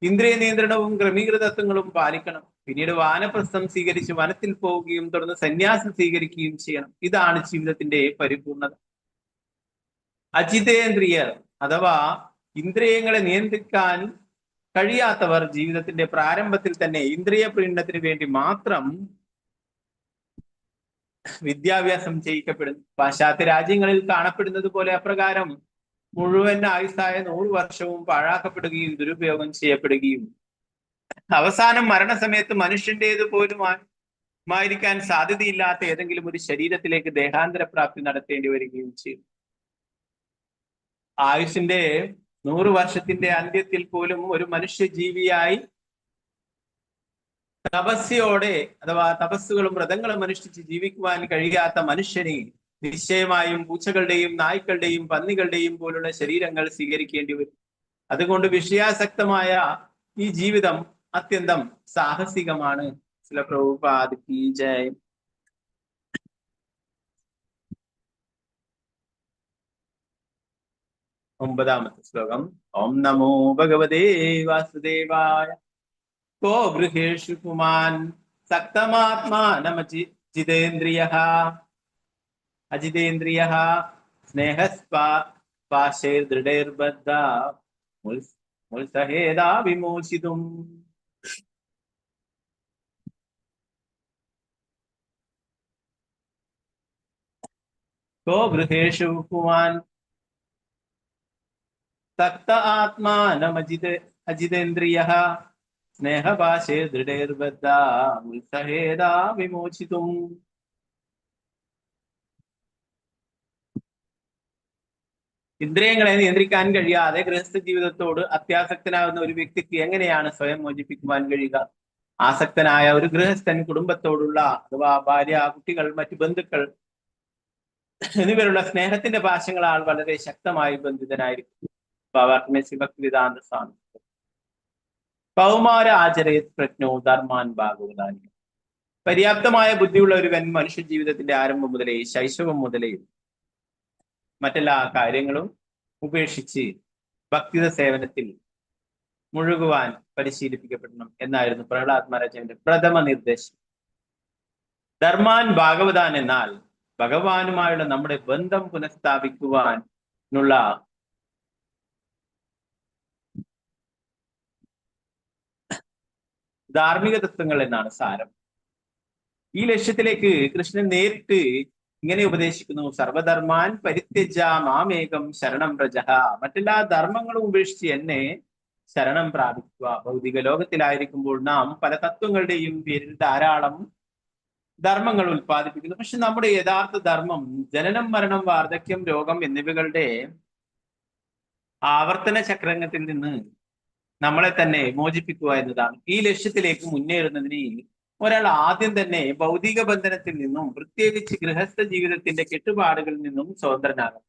ഇന്ദ്രിയ നിയന്ത്രണവും ക്രമീകൃതത്വങ്ങളും പാലിക്കണം. പിന്നീട് വാനപ്രസ്ഥം സ്വീകരിച്ച് വനത്തിൽ പോവുകയും തുടർന്ന് സന്യാസം സ്വീകരിക്കുകയും ചെയ്യണം. ഇതാണ് ജീവിതത്തിന്റെ പരിപൂർണത. അജിതേന്ദ്രിയർ അഥവാ ഇന്ദ്രിയങ്ങളെ നിയന്ത്രിക്കാൻ കഴിയാത്തവർ ജീവിതത്തിന്റെ പ്രാരംഭത്തിൽ തന്നെ ഇന്ദ്രിയ പ്രീണനത്തിന് വേണ്ടി മാത്രം വിദ്യാഭ്യാസം ചെയ്യിക്കപ്പെടുന്നു. പാശ്ചാത്യ രാജ്യങ്ങളിൽ കാണപ്പെടുന്നത് പോലെ അപ്രകാരം മുഴുവൻ ആയുസ്സായ 100 വർഷവും പാഴാക്കപ്പെടുകയും ദുരുപയോഗം ചെയ്യപ്പെടുകയും അവസാനം മരണസമയത്ത് മനുഷ്യന്റേത് പോലും ആയിരിക്കാൻ സാധ്യതയില്ലാത്ത ഏതെങ്കിലും ഒരു ശരീരത്തിലേക്ക് ദേഹാന്തര പ്രാപ്തി നടത്തേണ്ടി വരികയും ചെയ്യും. ആയുഷിന്റെ 100 വർഷത്തിന്റെ അന്ത്യത്തിൽ പോലും ഒരു മനുഷ്യജീവിയായി തപസ്യോടെ അഥവാ തപസ്സുകളും വ്രതങ്ങളും അനുഷ്ഠിച്ച് ജീവിക്കുവാൻ കഴിയാത്ത മനുഷ്യനെ നിശ്ചയമായും പൂച്ചകളുടെയും നായ്ക്കളുടെയും പന്നികളുടെയും പോലുള്ള ശരീരങ്ങൾ സ്വീകരിക്കേണ്ടി വരും. അതുകൊണ്ട് വിഷയാസക്തമായ ഈ ജീവിതം അത്യന്തം സാഹസികമാണ്. ശ്രീല പ്രഭുപാദ് കീ ജയ്. ഒമ്പതാമത്തെ ശ്ലോകം. ഓം നമോ ഭഗവതേ വാസുദേവായ. കോ ഗൃഹേഷു പുമാൻ സക്തമാത്മാനമജിതേന്ദ്രിയഃ അജിതേന്ദ്രിയഃ സ്നേഹസ്പാശൈർദൃഢൈർബദ്ധ മുത്സഹേതാ വിമോചിതും. കോ ഗൃഹേഷു പുമാൻ സക്ത ആത്മാനമജിതേന്ദ്രിയഃ സ്നേഹപാശൈർദൃഢൈർബദ്ധ മുത്സഹേതാ വിമോചിതും. ഇന്ദ്രിയങ്ങളെ നിയന്ത്രിക്കാൻ കഴിയാതെ ഗൃഹസ്ഥ ജീവിതത്തോട് അത്യാസക്തനാകുന്ന ഒരു വ്യക്തിക്ക് എങ്ങനെയാണ് സ്വയം മോചിപ്പിക്കുവാൻ കഴിയുക? ആസക്തനായ ഒരു ഗൃഹസ്ഥൻ കുടുംബത്തോടുള്ള അഥവാ ഭാര്യ, കുട്ടികൾ, മറ്റു ബന്ധുക്കൾ എന്നിവരുള്ള സ്നേഹത്തിന്റെ പാശങ്ങളാൽ വളരെ ശക്തമായി ബന്ധിതനായിരിക്കും. ഭക്തിവേദാന്ത സ്വാമി. കൗമാര ആചരയത് പ്രജ്ഞോ ധർമാൻ ഭാഗവതാനി. പര്യാപ്തമായ ബുദ്ധിയുള്ള ഒരുവൻ മനുഷ്യ ജീവിതത്തിന്റെ ആരംഭം മുതലേ, ശൈശവം മുതലേ മറ്റെല്ലാ കാര്യങ്ങളും ഉപേക്ഷിച്ച് ഭക്തിത സേവനത്തിൽ മുഴുകുവാൻ പരിശീലിപ്പിക്കപ്പെടണം എന്നായിരുന്നു പ്രഹ്ലാദ് മഹാരാജന്റെ പ്രഥമ നിർദ്ദേശം. ധർമാൻ ഭാഗവതാൻ എന്നാൽ ഭഗവാനുമായുള്ള നമ്മുടെ ബന്ധം പുനഃസ്ഥാപിക്കുവാനുള്ള ധാർമ്മിക തത്വങ്ങൾ എന്നാണ് സാരം. ഈ ലക്ഷ്യത്തിലേക്ക് കൃഷ്ണൻ നേരിട്ട് ഇങ്ങനെ ഉപദേശിക്കുന്നു. സർവധർമാൻ പരിത്യജ മാമേകം ശരണം വ്രജഃ. മറ്റെല്ലാ ധർമ്മങ്ങളും ഉപേക്ഷിച്ച് എന്നെ ശരണം പ്രാപിക്കുക. ഭൗതിക ലോകത്തിലായിരിക്കുമ്പോൾ നാം പല തത്വങ്ങളുടെയും പേരിൽ ധാരാളം ധർമ്മങ്ങൾ ഉൽപ്പാദിപ്പിക്കുന്നു. പക്ഷെ നമ്മുടെ യഥാർത്ഥ ധർമ്മം ജനനം, മരണം, വാർദ്ധക്യം, രോഗം എന്നിവകളുടെ ആവർത്തന ചക്രത്തിൽ നിന്ന് നമ്മളെ തന്നെ മോചിപ്പിക്കുക എന്നതാണ്. ഈ ലക്ഷ്യത്തിലേക്ക് മുന്നേറുന്നതിന് ഒരാൾ ആദ്യം തന്നെ ഭൗതിക ബന്ധനത്തിൽ നിന്നും, പ്രത്യേകിച്ച് ഗൃഹസ്ഥ ജീവിതത്തിന്റെ കെട്ടുപാടുകളിൽ നിന്നും സ്വതന്ത്രനാകും.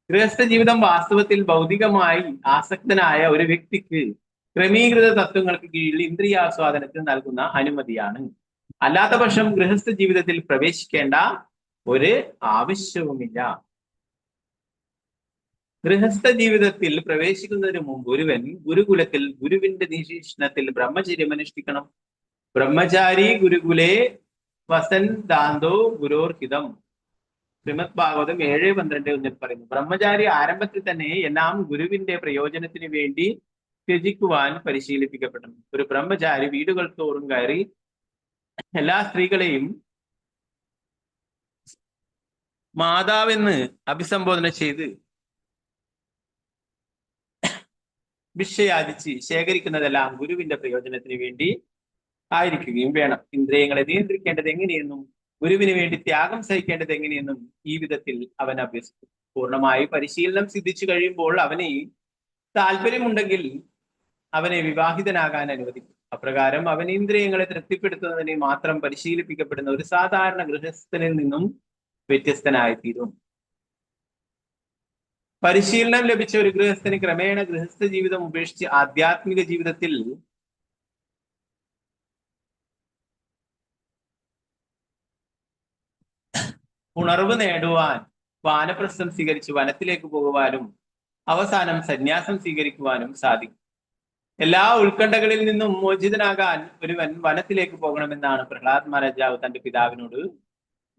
ഗൃഹസ്ഥ ജീവിതം വാസ്തവത്തിൽ ഭൗതികമായി ആസക്തനായ ഒരു വ്യക്തിക്ക് ക്രമീകൃത തത്വങ്ങൾക്ക് കീഴിൽ ഇന്ദ്രിയാസ്വാദനത്തിന് നൽകുന്ന അനുമതിയാണ്. അല്ലാത്ത പക്ഷം ഗൃഹസ്ഥ ജീവിതത്തിൽ പ്രവേശിക്കേണ്ട ഒരു ആവശ്യവുമില്ല. ഗൃഹസ്ഥ ജീവിതത്തിൽ പ്രവേശിക്കുന്നതിന് മുമ്പ് ഒരുവൻ ഗുരുകുലത്തിൽ ഗുരുവിന്റെ നിരീക്ഷണത്തിൽ ബ്രഹ്മചര്യം അനുഷ്ഠിക്കണം. ബ്രഹ്മചാരി ഗുരുകുലേ വസന്താന്തോ ഗുരോർഹിതം. ശ്രീമദ് ഭാഗവതം 7:12 പറയുന്നു. ബ്രഹ്മചാരി ആരംഭത്തിൽ തന്നെ എല്ലാം ഗുരുവിന്റെ പ്രയോജനത്തിന് വേണ്ടി ത്യജിക്കുവാൻ പരിശീലിപ്പിക്കപ്പെടണം. ഒരു ബ്രഹ്മചാരി വീടുകൾ തോറും കയറി എല്ലാ സ്ത്രീകളെയും മാതാവെന്ന് അഭിസംബോധന ചെയ്ത് ഭിക്ഷയാചിച്ച് ശേഖരിക്കുന്നതെല്ലാം ഗുരുവിന്റെ പ്രയോജനത്തിന് വേണ്ടി ആയിരിക്കുകയും വേണം. ഇന്ദ്രിയങ്ങളെ നിയന്ത്രിക്കേണ്ടത് എങ്ങനെയെന്നും ഗുരുവിന് വേണ്ടി ത്യാഗം സഹിക്കേണ്ടത് എങ്ങനെയെന്നും ഈ വിധത്തിൽ അവൻ അഭ്യസിക്കും. പൂർണ്ണമായി പരിശീലനം സിദ്ധിച്ചു കഴിയുമ്പോൾ അവന് താല്പര്യമുണ്ടെങ്കിൽ അവനെ വിവാഹിതനാകാൻ അനുവദിക്കും. അപ്രകാരം അവൻ ഇന്ദ്രിയങ്ങളെ തൃപ്തിപ്പെടുത്തുന്നതിനെ മാത്രം പരിശീലിപ്പിക്കപ്പെടുന്ന ഒരു സാധാരണ ഗൃഹസ്ഥനിൽ നിന്നും വ്യത്യസ്തനായിത്തീരും. പരിശീലനം ലഭിച്ച ഒരു ഗൃഹസ്ഥന് ക്രമേണ ഗൃഹസ്ഥ ജീവിതം ഉപേക്ഷിച്ച് ആധ്യാത്മിക ജീവിതത്തിൽ ഉണർവ് നേടുവാൻ വാനപ്രസ്ഥം സ്വീകരിച്ച് വനത്തിലേക്ക് പോകുവാനും അവസാനം സന്യാസം സ്വീകരിക്കുവാനും സാധിക്കും. എല്ലാ ഉത്കണ്ഠകളിൽ നിന്നും മോചിതനാകാൻ ഒരുവൻ വനത്തിലേക്ക് പോകണമെന്നാണ് പ്രഹ്ലാദ് മഹാരാജാവ് തന്റെ പിതാവിനോട്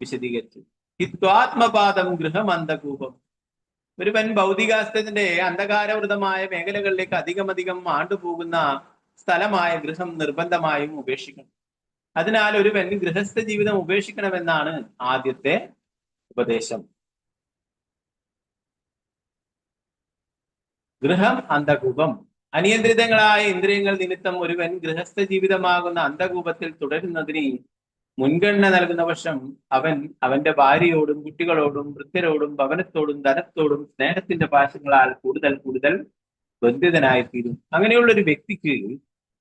വിശദീകരിച്ചത്. ഹിത്വാത്മപാദം ഗൃഹമന്തകൂപം. ഒരുവൻ ഭൗതികാസ്ത്രത്തിന്റെ അന്ധകാരവൃതമായ മേഖലകളിലേക്ക് അധികം ആണ്ടുപോകുന്ന സ്ഥലമായ ഗൃഹം നിർബന്ധമായും ഉപേക്ഷിക്കണം. അതിനാൽ ഒരുവൻ ഗൃഹസ്ഥ ജീവിതം ഉപേക്ഷിക്കണമെന്നാണ് ആദ്യത്തെ ഉപദേശം. ഗൃഹം അന്ധകൂപം. അനിയന്ത്രിതങ്ങളായ ഇന്ദ്രിയങ്ങൾ നിമിത്തം ഒരുവൻ ഗൃഹസ്ഥ ജീവിതമാകുന്ന അന്ധകൂപത്തിൽ തുടരുന്നതിന് മുൻഗണന നൽകുന്ന പക്ഷം അവൻ അവന്റെ ഭാര്യയോടും കുട്ടികളോടും വൃദ്ധരോടും ഭവനത്തോടും ധനത്തോടും സ്നേഹത്തിന്റെ പാശങ്ങളാൽ കൂടുതൽ ബന്ധിതനായിത്തീരും. അങ്ങനെയുള്ള ഒരു വ്യക്തിക്ക്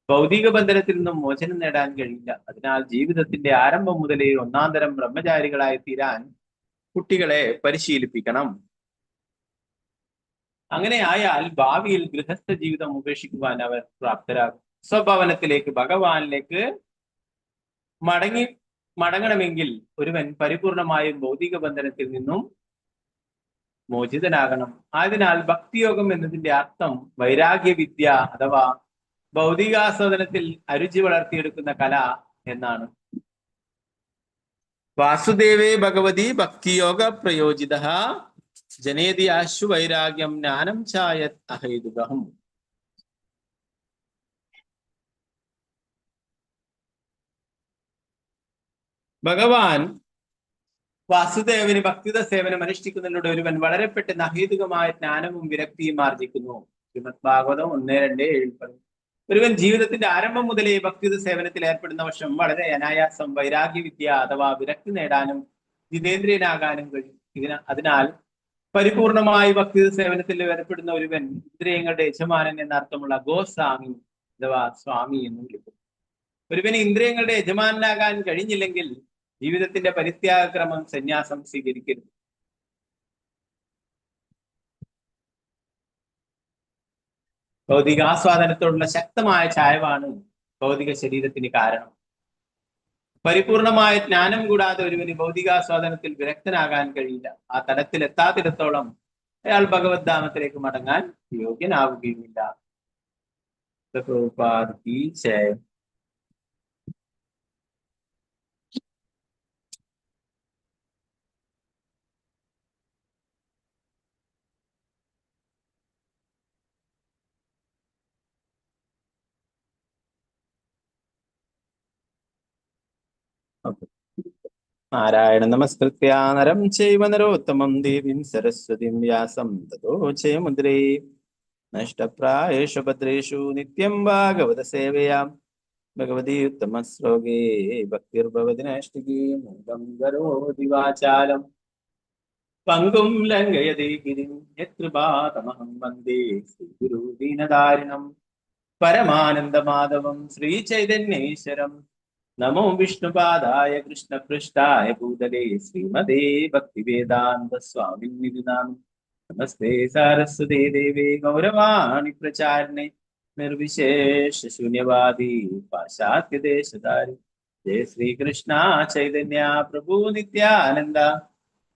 ഭൗതിക ബന്ധനത്തിൽ നിന്നും മോചനം നേടാൻ കഴിയില്ല. അതിനാൽ ജീവിതത്തിന്റെ ആരംഭം മുതലേ ഒന്നാന്തരം ബ്രഹ്മചാരികളായി തീരാൻ കുട്ടികളെ പരിശീലിപ്പിക്കണം. അങ്ങനെ ആയാൽ ഭാവിയിൽ ഗൃഹസ്ഥ ജീവിതം ഉപേക്ഷിക്കുവാൻ അവർ പ്രാപ്തരാകും. സ്വഭവനത്തിലേക്ക് ഭഗവാനിലേക്ക് മടങ്ങണമെങ്കിൽ ഒരുവൻ പരിപൂർണമായും ഭൗതിക ബന്ധനത്തിൽ നിന്നും മോചിതനാകണം. അതിനാൽ ഭക്തിയോഗം എന്നതിന്റെ അർത്ഥം വൈരാഗ്യ വിദ്യ അഥവാ ഭൗതികാസ്വാദനത്തിൽ അരുചി വളർത്തിയെടുക്കുന്ന കല എന്നാണ്. വാസുദേവേ ഭഗവതി ഭക്തിയോഗ പ്രയോജിത ജനേതി ആശു വൈരാഗ്യം ജ്ഞാനം ചായത് അഹൈതുകം. ഭഗവാൻ വാസുദേവന് ഭക്തിത സേവനം അനുഷ്ഠിക്കുന്നതിലൂടെ ഒരുവൻ വളരെ പെട്ടെന്ന് അഹേതുകമായ ജ്ഞാനവും വിരക്തിയും ആർജിക്കുന്നു. ശ്രീമദ് ഭാഗവതം 1:2-7. ഒരുവൻ ജീവിതത്തിന്റെ ആരംഭം മുതലേ ഭക്തിത സേവനത്തിൽ ഏർപ്പെടുന്ന വർഷം വളരെ അനായാസം വൈരാഗ്യ വിദ്യ അഥവാ വിരക്തി നേടാനും ജിതേന്ദ്രിയനാകാനും കഴിയും. അതിനാൽ പരിപൂർണമായി ഭക്തിത സേവനത്തിൽ ഏർപ്പെടുന്ന ഒരുവൻ ഇന്ദ്രിയങ്ങളുടെ യജമാനൻ എന്നർത്ഥമുള്ള ഗോസ്വാമി അഥവാ സ്വാമി എന്ന് വിളിക്കും. ഒരുവന് ഇന്ദ്രിയങ്ങളുടെ യജമാനാകാൻ കഴിഞ്ഞില്ലെങ്കിൽ ജീവിതത്തിന്റെ പരിത്യാഗക്രമം സന്യാസം സ്വീകരിക്കരുത്. ഭൗതികാസ്വാദനത്തോടുള്ള ശക്തമായ ചായവാണ് ഭൗതിക ശരീരത്തിന് കാരണം. പരിപൂർണമായ ജ്ഞാനം കൂടാതെ ഒരുവന് ഭൗതികാസ്വാദനത്തിൽ വിരക്തനാകാൻ കഴിയില്ല. ആ തലത്തിൽ എത്താത്തിടത്തോളം അയാൾ ഭഗവത് ധാമത്തിലേക്ക് മടങ്ങാൻ യോഗ്യനാവുകയുമില്ല. നാരായണ നമസ്കൃത്യ നരം ചൈവ നരോത്തമം ദേവീം സരസ്വതീം വ്യാസം തതോ ജയമുദ്രേ നഷ്ടപ്രായേഷു ഭദ്രേഷു നിത്യം ഭാഗവത സേവയാം ഭഗവതി ഉത്തമ ശ്ലോകേ ഭക്തിർഭവതി നൈഷ്ഠികീ മൂലം കരോതി വാചാലം പങ്കും ലംഘയതേ ഗിരിം യത്കൃപാതമഹം വന്ദേ ശ്രീഗുരു ദീനദാരിണം പരമാനന്ദമാധവം ശ്രീചൈതന്യേശ്വരം. നമോ വിഷ്ണുപാദായ കൃഷ്ണപൃഷ്ഠായ ഭൂതലേ ശ്രീമതേ ഭക്തിവേദാന്ത സ്വാമിനിധി നാമം. നമസ്തേ സാരസ്വതേ ദേവേ ഗൗരവാണി പ്രചാരിണേ നിർവിശേഷ ശൂന്യവാദി പാശ്ചാത്യദേശധാരി. ജയ ശ്രീകൃഷ്ണ ചൈതന്യ പ്രഭു നിത്യാനന്ദ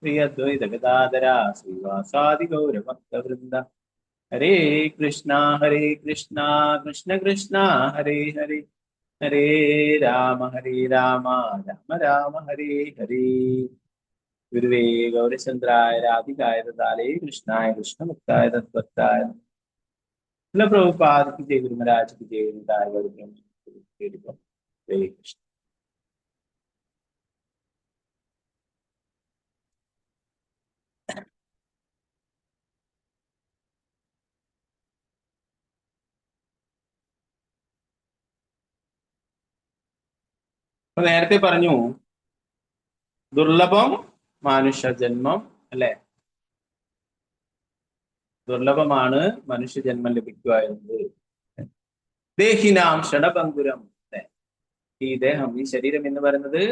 ശ്രീ അദ്വൈത ഗദാധര ശ്രീവാസാദി ഗൗരഭക്തവൃന്ദ. ഹരേ കൃഷ്ണ കൃഷ്ണ കൃഷ്ണ ഹരേ ഹരേ ഹരേ രാമ രാമ രാമ ഹരേ ഹരേ. ഗുരുവേ ഗൗരചന്ദ്രായ രാധികായ ദാലേ കൃഷ്ണായ കൃഷ്ണമുക്തായ തത്വത്തായ പ്രഭുപാദ് ജയ ഗുരു മഹാരാജ് ജയ ഗൗരബ്രഹ്മ. ഹരേ കൃഷ്ണ. അപ്പൊ നേരത്തെ പറഞ്ഞു ദുർലഭം മനുഷ്യജന്മം അല്ലെ, ദുർലഭമാണ് മനുഷ്യജന്മം ലഭിക്കുക എന്നത്. ദേഹിനാം ഷഡഭംഗുരം. ഈ ദേഹം, ഈ ശരീരം എന്ന് പറയുന്നത്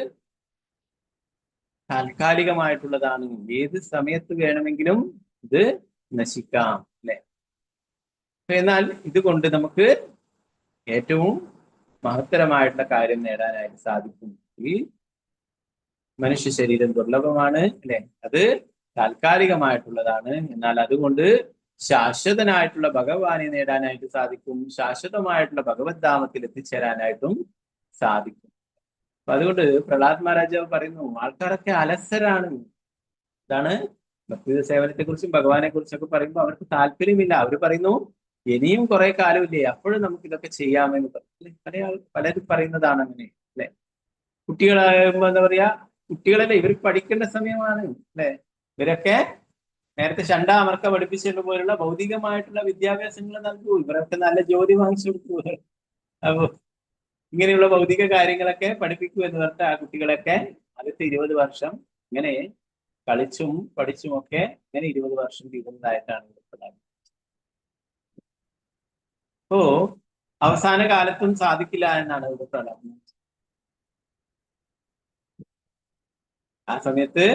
താൽക്കാലികമായിട്ടുള്ളതാണ്. ഏത് സമയത്ത് വേണമെങ്കിലും ഇത് നശിക്കാം അല്ലെ. എന്നാൽ ഇതുകൊണ്ട് നമുക്ക് ഏറ്റവും മഹത്തരമായിട്ടുള്ള കാര്യം നേടാനായിട്ട് സാധിക്കും. ഈ മനുഷ്യ ശരീരം ദുർലഭമാണ് അല്ലെ, അത് താൽക്കാലികമായിട്ടുള്ളതാണ്. എന്നാൽ അതുകൊണ്ട് ശാശ്വതനായിട്ടുള്ള ഭഗവാനെ നേടാനായിട്ട് സാധിക്കും, ശാശ്വതമായിട്ടുള്ള ഭഗവത് ധാമത്തിൽ എത്തിച്ചേരാനായിട്ടും സാധിക്കും. അപ്പൊ അതുകൊണ്ട് പ്രഹ്ലാദ് മഹാരാജാവ് പറയുന്നു, ആൾക്കാരൊക്കെ അലസരാണ്. ഇതാണ് ഭക്തി സേവനത്തെ കുറിച്ചും ഭഗവാനെ കുറിച്ചൊക്കെ പറയുമ്പോൾ അവർക്ക് താല്പര്യമില്ല. അവർ പറയുന്നു ഇനിയും കുറെ കാലമില്ലേ, അപ്പോഴും നമുക്ക് ഇതൊക്കെ ചെയ്യാമെന്ന് പലരും പറയുന്നതാണ് അങ്ങനെ അല്ലെ. കുട്ടികളാകുമ്പോ എന്താ പറയാ, കുട്ടികളല്ലേ, ഇവർ പഠിക്കേണ്ട സമയമാണ് അല്ലെ. ഇവരൊക്കെ നേരത്തെ ഷണ്ട അമർക്ക പഠിപ്പിച്ചത് പോലുള്ള ഭൗതികമായിട്ടുള്ള വിദ്യാഭ്യാസങ്ങൾ നൽകൂ, ഇവരൊക്കെ നല്ല ജോലി വാങ്ങിച്ചു കൊടുക്കൂ. അപ്പോ ഇങ്ങനെയുള്ള ഭൗതിക കാര്യങ്ങളൊക്കെ പഠിപ്പിക്കൂ എന്ന് പറഞ്ഞിട്ട് ആ കുട്ടികളൊക്കെ അടുത്ത 20 വർഷം ഇങ്ങനെ കളിച്ചും പഠിച്ചും ഒക്കെ ഇങ്ങനെ 20 വർഷം തീരുന്നതായിട്ടാണ് പറയുന്നത്. അപ്പോ അവസാന കാലത്തും സാധിക്കില്ല എന്നാണ് ഇവിടെ പറയുന്നത്. ആ സമയത്ത്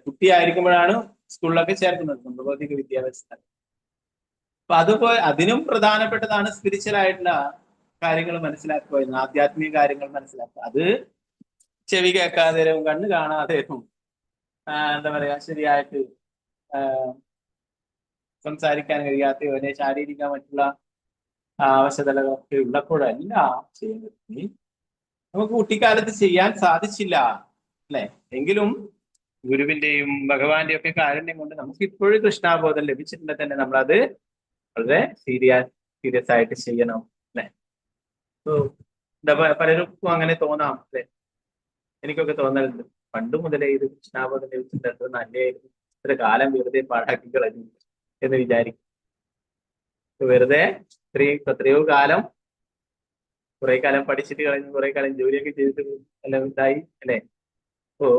കുട്ടിയായിരിക്കുമ്പോഴാണ് സ്കൂളിലൊക്കെ ചേർക്കുന്നത് ഭൗതിക വിദ്യാഭ്യാസം. അപ്പൊ അതുപോലെ അതിനും പ്രധാനപ്പെട്ടതാണ് സ്പിരിച്വൽ ആയിട്ടുള്ള കാര്യങ്ങൾ മനസ്സിലാക്കുക, ആധ്യാത്മിക കാര്യങ്ങൾ മനസ്സിലാക്കുക. അത് ചെവി കേൾക്കാതെയും കണ്ണ് കാണാതെയും എന്താ പറയാ ശരിയായിട്ട് സംസാരിക്കാൻ കഴിയാത്തയോ അല്ലെ ശാരീരിക മറ്റുള്ള അവശതകളൊക്കെ ഉള്ളപ്പോഴല്ല ചെയ്യുന്നത്. നമുക്ക് കുട്ടിക്കാലത്ത് ചെയ്യാൻ സാധിച്ചില്ല അല്ലെ, എങ്കിലും ഗുരുവിന്റെയും ഭഗവാന്റെയും ഒക്കെ കാരുണ്യം കൊണ്ട് നമുക്ക് ഇപ്പോഴും കൃഷ്ണാബോധം ലഭിച്ചിട്ടുണ്ടെങ്കിൽ തന്നെ നമ്മളത് വളരെ സീരിയസ് ആയിട്ട് ചെയ്യണം അല്ലെ. പലർക്കും അങ്ങനെ തോന്നാം അല്ലെ, എനിക്കൊക്കെ തോന്നലുണ്ട്. പണ്ട് മുതലേ ഇത് കൃഷ്ണാബോധം ലഭിച്ചിട്ടുണ്ട്, നല്ലതായിരുന്നു, ഇത്ര കാലം വെറുതെ പാഴാക്കി കളഞ്ഞു എന്ന് വിചാരിക്കും. വെറുതെ എത്രയോ കാലം, കുറെ കാലം പഠിച്ചിട്ട് കളഞ്ഞു, കുറെ കാലം ജോലിയൊക്കെ ചെയ്തിട്ട് എല്ലാം ഇതായി അല്ലെ. അപ്പോ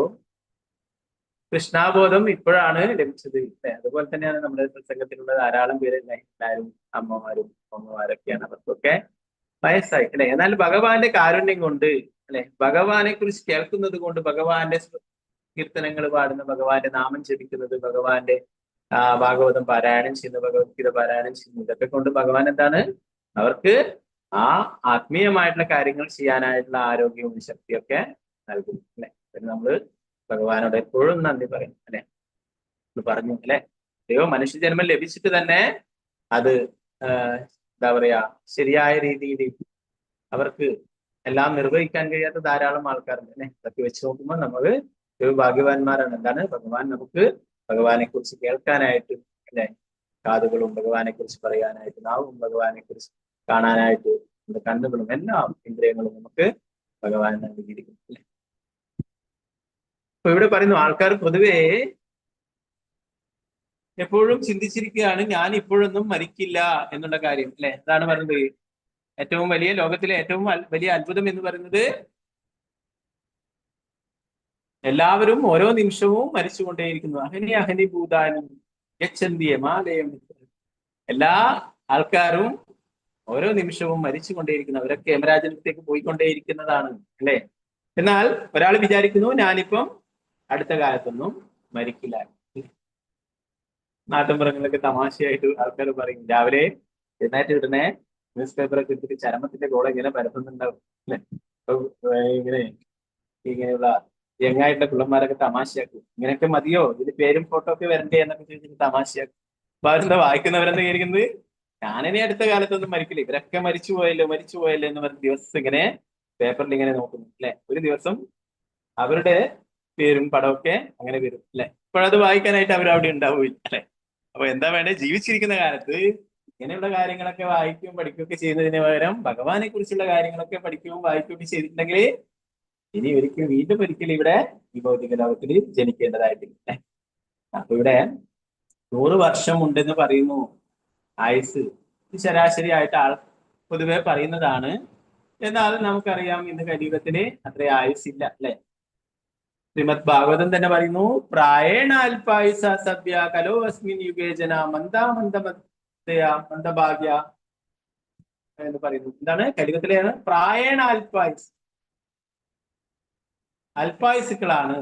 കൃഷ്ണാബോധം ഇപ്പോഴാണ് ലഭിച്ചത് അല്ലെ. അതുപോലെ തന്നെയാണ് നമ്മുടെ പ്രസംഗത്തിലുള്ള ധാരാളം പേര് എല്ലാവരും അമ്മമാരും അമ്മമാരൊക്കെയാണ്, അവർക്കൊക്കെ വയസ്സായി അല്ലെ. എന്നാൽ ഭഗവാന്റെ കാരുണ്യം കൊണ്ട് അല്ലെ, ഭഗവാനെ കുറിച്ച് കേൾക്കുന്നത് കൊണ്ട്, ഭഗവാന്റെ കീർത്തനങ്ങൾ പാടുന്ന, ഭഗവാന്റെ നാമം ജപിക്കുന്നത്, ഭഗവാന്റെ ഭാഗവതം പാരായണം ചെയ്യുന്ന, ഭഗവത്ഗീത പാരായണം ചെയ്യുന്നു, ഇതൊക്കെ കൊണ്ട് ഭഗവാൻ എന്താണ് അവർക്ക് ആ ആത്മീയമായിട്ടുള്ള കാര്യങ്ങൾ ചെയ്യാനായിട്ടുള്ള ആരോഗ്യവും ശക്തിയൊക്കെ നൽകുന്നു അല്ലെ. നമ്മള് ഭഗവാനോട് എപ്പോഴും നന്ദി പറയും അല്ലെ. പറഞ്ഞു അല്ലെ, മനുഷ്യജന്മം ലഭിച്ചിട്ട് തന്നെ അത് എന്താ പറയാ ശരിയായ രീതിയിൽ അവർക്ക് എല്ലാം നിർവഹിക്കാൻ കഴിയാത്ത ധാരാളം ആൾക്കാരുണ്ട് അല്ലെ. അതൊക്കെ വെച്ച് നോക്കുമ്പോൾ നമ്മൾ ഭാഗ്യവാന്മാരാണ്. എന്താണ് ഭഗവാൻ നമുക്ക് ഭഗവാനെ കുറിച്ച് കേൾക്കാനായിട്ട് അല്ലെ കാതുകളും, ഭഗവാനെ കുറിച്ച് പറയാനായിട്ട് നാവും, ഭഗവാനെ കുറിച്ച് കാണാനായിട്ട് നമ്മുടെ കണ്ണുകളും, എല്ലാ ഇന്ദ്രിയങ്ങളും നമുക്ക് ഭഗവാൻ നൽകിയിരിക്കും അല്ലെ. അപ്പൊ ഇവിടെ പറയുന്നു, ആൾക്കാർ പൊതുവേ എപ്പോഴും ചിന്തിച്ചിരിക്കുകയാണ് ഞാൻ ഇപ്പോഴൊന്നും മരിക്കില്ല എന്നുള്ള കാര്യം അല്ലെ. അതാണ് പറയുന്നത് ഏറ്റവും വലിയ, ലോകത്തിലെ ഏറ്റവും വലിയ അത്ഭുതം എന്ന് പറയുന്നത് എല്ലാവരും ഓരോ നിമിഷവും മരിച്ചുകൊണ്ടേയിരിക്കുന്നു. അഹനി അഹനി ഭൂതാനും യച്ഛന്തിയെ മാലയം. എല്ലാ ആൾക്കാരും ഓരോ നിമിഷവും മരിച്ചുകൊണ്ടേയിരിക്കുന്നു, അവരൊക്കെ യമരാജനത്തേക്ക് പോയിക്കൊണ്ടേയിരിക്കുന്നതാണ് അല്ലെ. എന്നാൽ ഒരാൾ വിചാരിക്കുന്നു ഞാനിപ്പം അടുത്ത കാലത്തൊന്നും മരിക്കില്ല. നാട്ടിൻപുറങ്ങളിലൊക്കെ തമാശയായിട്ട് ആൾക്കാർ പറയും, രാവിലെ എഴുന്നേറ്റ് ഇടുന്നേ ന്യൂസ് പേപ്പറൊക്കെ എടുത്തിട്ട് ചരമത്തിന്റെ കോളം ഇങ്ങനെ പരത്തുന്നുണ്ടാവും അല്ലെ. ഇങ്ങനെയുള്ള യങ്ങായിട്ടുള്ള പിള്ളന്മാരൊക്കെ തമാശയാക്കും, ഇങ്ങനെയൊക്കെ മതിയോ, ഇതിന് പേരും ഫോട്ടോ ഒക്കെ വരണ്ടേ എന്നൊക്കെ ചോദിച്ചിട്ട് തമാശയാക്കും. അപ്പൊ അവരെന്താ വായിക്കുന്നവരെന്താ വിചാരിക്കുന്നത്, ഞാനിനി അടുത്ത കാലത്തൊന്നും മരിക്കില്ല, ഇവരൊക്കെ മരിച്ചു പോയല്ലോ എന്ന് പറഞ്ഞ ദിവസം ഇങ്ങനെ പേപ്പറിൽ ഇങ്ങനെ നോക്കുന്നു അല്ലെ. ഒരു ദിവസം അവരുടെ പേരും പടമൊക്കെ അങ്ങനെ വരും അല്ലെ. ഇപ്പോഴത് വായിക്കാനായിട്ട് അവരവിടെ ഉണ്ടാവില്ല അല്ലെ. അപ്പൊ എന്താ വേണ്ടേ, ജീവിച്ചിരിക്കുന്ന കാലത്ത് ഇങ്ങനെയുള്ള കാര്യങ്ങളൊക്കെ വായിക്കുകയും പഠിക്കുകയൊക്കെ ചെയ്യുന്നതിന് പകരം ഭഗവാനെ കുറിച്ചുള്ള കാര്യങ്ങളൊക്കെ പഠിക്കുകയും വായിക്കുകയൊക്കെ ചെയ്തിട്ടുണ്ടെങ്കിൽ ഇനി വീണ്ടും ഒരിക്കലും ഇവിടെ ഈ ഭൗതിക ലോകത്തിൽ ജനിക്കേണ്ടതായിട്ടില്ല. അപ്പൊ ഇവിടെ 100 വർഷം ഉണ്ടെന്ന് പറയുന്നു ആയുസ്. ശരാശരി ആയിട്ട് പൊതുവെ പറയുന്നതാണ്. എന്നാൽ നമുക്കറിയാം ഇന്ന് കലിയുഗത്തിന് അത്ര ആയുസില്ല അല്ലെ. ശ്രീമദ് ഭാഗവതം തന്നെ പറയുന്നു, പ്രായേണ അല്പായുസ സഭ്യ കലോ അസ്മിൻ യുഗേ ജന മന്ദഭാഗ്യ എന്ന് പറയുന്നു. എന്താണ് കലിയുഗത്തിലെയാണ് പ്രായേണ അല്പായുസ്, അല്പായുസുക്കളാണ്.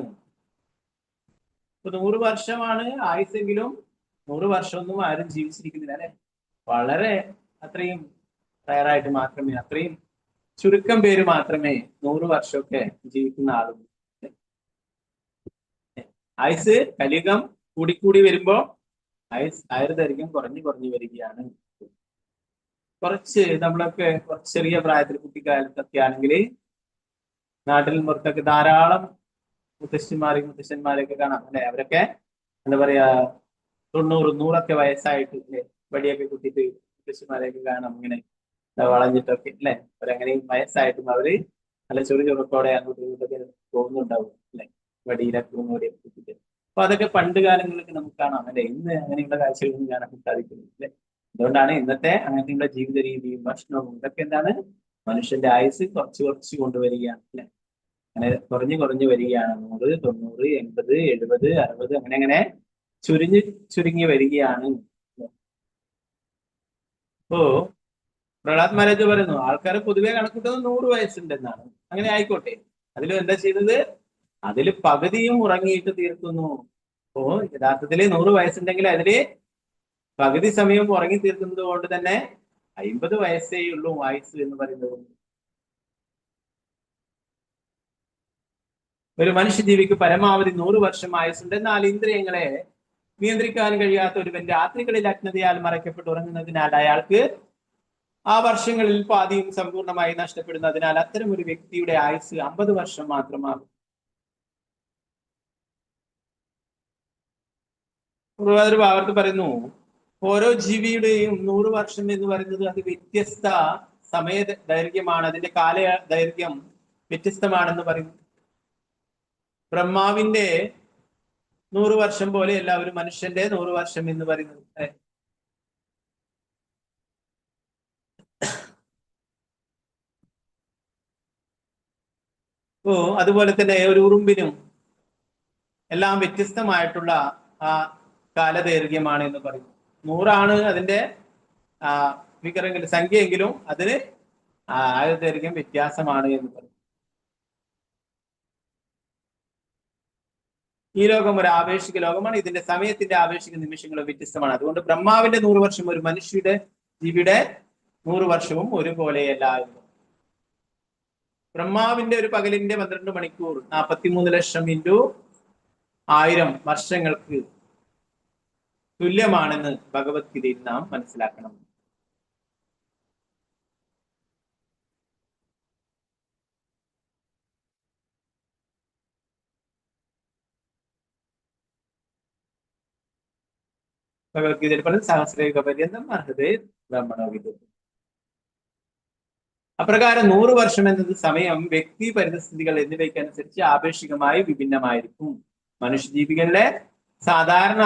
100 വർഷമാണ് ആയുസെങ്കിലും 100 വർഷമൊന്നും ആരും ജീവിച്ചിരിക്കുന്നില്ല അല്ലെ. വളരെ അത്രയും റയറായിട്ട് മാത്രമേ, അത്രയും ചുരുക്കം പേര് മാത്രമേ 100 വർഷമൊക്കെ ജീവിക്കുന്ന ആളുള്ളൂ. ആയുസ് കലിയുഗം കൂടിക്കൂടി വരുമ്പോ ആയുർദൈർഘ്യം കുറഞ്ഞു വരികയാണ്. നമ്മളൊക്കെ കുറച്ച് ചെറിയ പ്രായത്തിൽ കുട്ടിക്കാലത്തൊക്കെ ആണെങ്കിൽ നാട്ടിൽ പുറത്തൊക്കെ ധാരാളം മുത്തശ്ശന്മാരെയൊക്കെ കാണാം അല്ലെ. അവരൊക്കെ എന്താ പറയാ 90-100 വയസ്സായിട്ട് വടിയൊക്കെ കുത്തിയിട്ട് മുത്തശ്ശന്മാരെയൊക്കെ കാണാം ഇങ്ങനെ വളഞ്ഞിട്ടൊക്കെ അല്ലെ. അവരങ്ങനെയും വയസ്സായിട്ടും അവര് നല്ല ചുറുചുറുക്കോടെ അങ്ങോട്ടും ഇങ്ങോട്ടൊക്കെ പോകുന്നുണ്ടാവും അല്ലെ, വടിയിലൊക്കെ വടിയൊക്കെ കുത്തിയിട്ട്. അപ്പൊ അതൊക്കെ പണ്ട് കാലങ്ങളിലൊക്കെ നമുക്ക് കാണാം അല്ലെ. ഇന്ന് അങ്ങനെയുള്ള കാഴ്ചകളൊന്നും കാണാൻ സാധിക്കുന്നില്ല അല്ലെ. അതുകൊണ്ടാണ് ഇന്നത്തെ അങ്ങനെയുള്ള ജീവിത രീതിയും ഭക്ഷണവും ഇതൊക്കെ എന്താണ് മനുഷ്യന്റെ ആയുസ് കുറച്ച് കൊണ്ടുവരികയാണ് അല്ലെ. അങ്ങനെ കുറഞ്ഞു വരികയാണ്. 100, 90, 80, 70, 60 അങ്ങനെ ചുരുങ്ങി വരികയാണ്. അപ്പോ പ്രഹ്ലാദ് മഹാരാജ് പറയുന്നു ആൾക്കാർ പൊതുവെ കണക്കൂട്ടുന്നത് 100 വയസ്സുണ്ടെന്നാണ്. അങ്ങനെ ആയിക്കോട്ടെ, അതിലും എന്താ ചെയ്തത്, അതിൽ പകുതിയും ഉറങ്ങിയിട്ട് തീർക്കുന്നു. അപ്പോ യഥാർത്ഥത്തിൽ 100 വയസ്സുണ്ടെങ്കിൽ അതില് പകുതി സമയം ഉറങ്ങി തീർക്കുന്നത് കൊണ്ട് തന്നെ 50 വയസ്സേ ഉള്ളൂ ആയുസ് എന്ന് പറയുന്നത്. ഒരു മനുഷ്യജീവിക്ക് പരമാവധി 100 വർഷം ആയുസ്സുണ്ട്. എന്നാൽ ഇന്ദ്രിയങ്ങളെ നിയന്ത്രിക്കാൻ കഴിയാത്ത ഒരുവൻ രാത്രികളിൽ അജ്ഞതയാൽ മറയ്ക്കപ്പെട്ട് ഉറങ്ങുന്നതിനാൽ അയാൾക്ക് ആ വർഷങ്ങളിൽ പാതിയും സമ്പൂർണ്ണമായി നഷ്ടപ്പെടുന്നതിനാൽ അത്തരം ഒരു വ്യക്തിയുടെ ആയുസ് 50 വർഷം മാത്രമാകും. അവർക്ക് പറയുന്നു ഓരോ ജീവിയുടെയും 100 വർഷം എന്ന് പറയുന്നത് അത് വ്യത്യസ്ത സമയ ദൈർഘ്യമാണ്, അതിന്റെ കാല ദൈർഘ്യം വ്യത്യസ്തമാണെന്ന് പറയുന്നു. ബ്രഹ്മാവിന്റെ 100 വർഷം പോലെ എല്ലാവരും മനുഷ്യന്റെ 100 വർഷം എന്ന് പറയുന്നത്. അതുപോലെ തന്നെ ഒരു ഉറുമ്പിനും എല്ലാം വ്യത്യസ്തമായിട്ടുള്ള ആ കാലദൈർഘ്യമാണ് എന്ന് പറയും. 100 അതിന്റെ സംഖ്യയെങ്കിലും അതിന് ആയുർദൈർഘ്യം വ്യത്യാസമാണ് എന്ന് പറയും. ഈ ലോകം ഒരു ആവേശിക ലോകമാണ്. ഇതിന്റെ സമയത്തിന്റെ ആവേശിക നിമിഷങ്ങളും വ്യത്യസ്തമാണ്. അതുകൊണ്ട് ബ്രഹ്മാവിന്റെ 100 വർഷം ഒരു മനുഷ്യയുടെ ജീവിയുടെ 100 വർഷവും ഒരുപോലെയല്ല. ബ്രഹ്മാവിന്റെ ഒരു പകലിന്റെ 12 മണിക്കൂർ 43 ലക്ഷം × 1000 വർഷങ്ങൾക്ക് തുല്യമാണെന്ന് ഭഗവത്ഗീതയിൽ നാം മനസ്സിലാക്കണം. ഭഗവത്ഗീതയിൽ പറഞ്ഞ സഹസ്രയുഗ പര്യന്തം അർഹതേ ബ്രഹ്മണോ വിദുഃ. അപ്രകാരം 100 വർഷം എന്നത് സമയം വ്യക്തി പരിതസ്ഥിതികൾ എന്നിവയ്ക്കനുസരിച്ച് ആപേക്ഷികമായി വിഭിന്നമായിരിക്കും. മനുഷ്യജീവികളിലെ സാധാരണ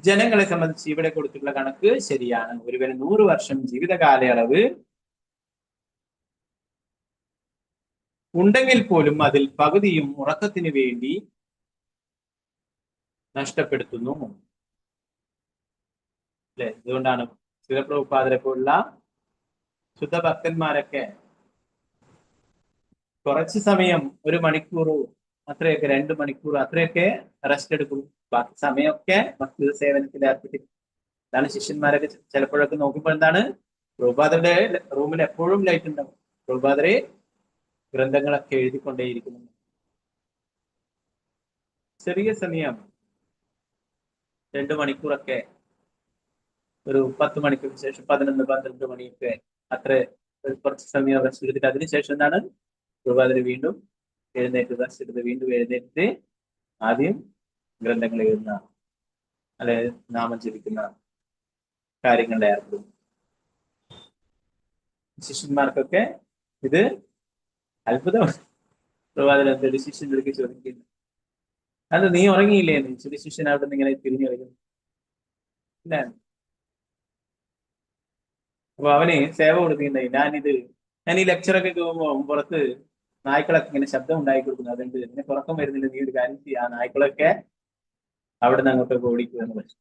ജനങ്ങളെ സംബന്ധിച്ച് ഇവിടെ കൊടുത്തിട്ടുള്ള കണക്ക് ശരിയാണ്. ഒരുവന് 100 വർഷം ജീവിത കാലയളവ് ഉണ്ടെങ്കിൽ പോലും അതിൽ പകുതിയും ഉറക്കത്തിന് വേണ്ടി നഷ്ടപ്പെടുത്തുന്നു അല്ലെ. അതുകൊണ്ടാണ് ശിവപ്രഭുപാദരെ പോലുള്ള ശുദ്ധഭക്തന്മാരൊക്കെ കുറച്ച് സമയം 1 മണിക്കൂർ അത്രയൊക്കെ 2 മണിക്കൂർ അത്രയൊക്കെ റെസ്റ്റ് എടുക്കും. ബാക്കി സമയമൊക്കെ ഭക്തി സേവനത്തിൽ ഏർപ്പെട്ടിരിക്കും. അതാണ് ശിഷ്യന്മാരൊക്കെ ചിലപ്പോഴൊക്കെ നോക്കുമ്പോൾ എന്താണ്, പ്രഭുപാദരുടെ റൂമിൽ എപ്പോഴും ലൈറ്റ് ഉണ്ടാവും. പ്രഭുപാദരെ ഗ്രന്ഥങ്ങളൊക്കെ എഴുതിക്കൊണ്ടേയിരിക്കുന്നു. ചെറിയ സമയം 2 മണിക്കൂറൊക്കെ, ഒരു 10 മണിക്കൂറിന് ശേഷം 11-12 മണിയൊക്കെ അത്ര കുറച്ച് സമയം റെസ്റ്റ് എടുത്തിട്ട് അതിനുശേഷം എന്താണ് പ്രഭാതത്തിൽ വീണ്ടും എഴുന്നേറ്റ് റെസ്റ്റ് എടുത്ത് വീണ്ടും എഴുന്നേറ്റ് ആദ്യം ഗ്രന്ഥങ്ങൾ എഴുതുന്ന അല്ലെ നാമം ജപിക്കുന്ന കാര്യങ്ങളുടെ ഏർപ്പെടും. ശിഷ്യന്മാർക്കൊക്കെ ഇത് അത്ഭുതമാണ്. പ്രഭാതത്തിൽ എന്തൊരു ശിഷ്യൻ്റെ അടുക്ക് ചോദിക്കുന്നു, അത് നീ ഉറങ്ങിയില്ലേ എന്ന്. ചെറിയ ശിഷ്യൻ അവിടെ നിന്ന് ഇങ്ങനെ തിരിഞ്ഞു കളിക്കുന്നു. ഇല്ല, അപ്പൊ അവന് സേവ കൊടുക്കുന്നുണ്ടായി. ഞാൻ ഈ ലെക്ചറൊക്കെ പോകുമ്പോൾ പുറത്ത് നായ്ക്കളൊക്കെ ഇങ്ങനെ ശബ്ദം ഉണ്ടാക്കി കൊടുക്കുന്നു. അതുകൊണ്ട് നിനക്ക് ഉറക്കം വരുന്നില്ല, നീ ഒരു കാര്യം ചെയ്യുക, ആ നായ്ക്കളൊക്കെ അവിടെ നിന്ന് അങ്ങോട്ടൊക്കെ ഓടിക്കുക എന്ന് പറഞ്ഞു.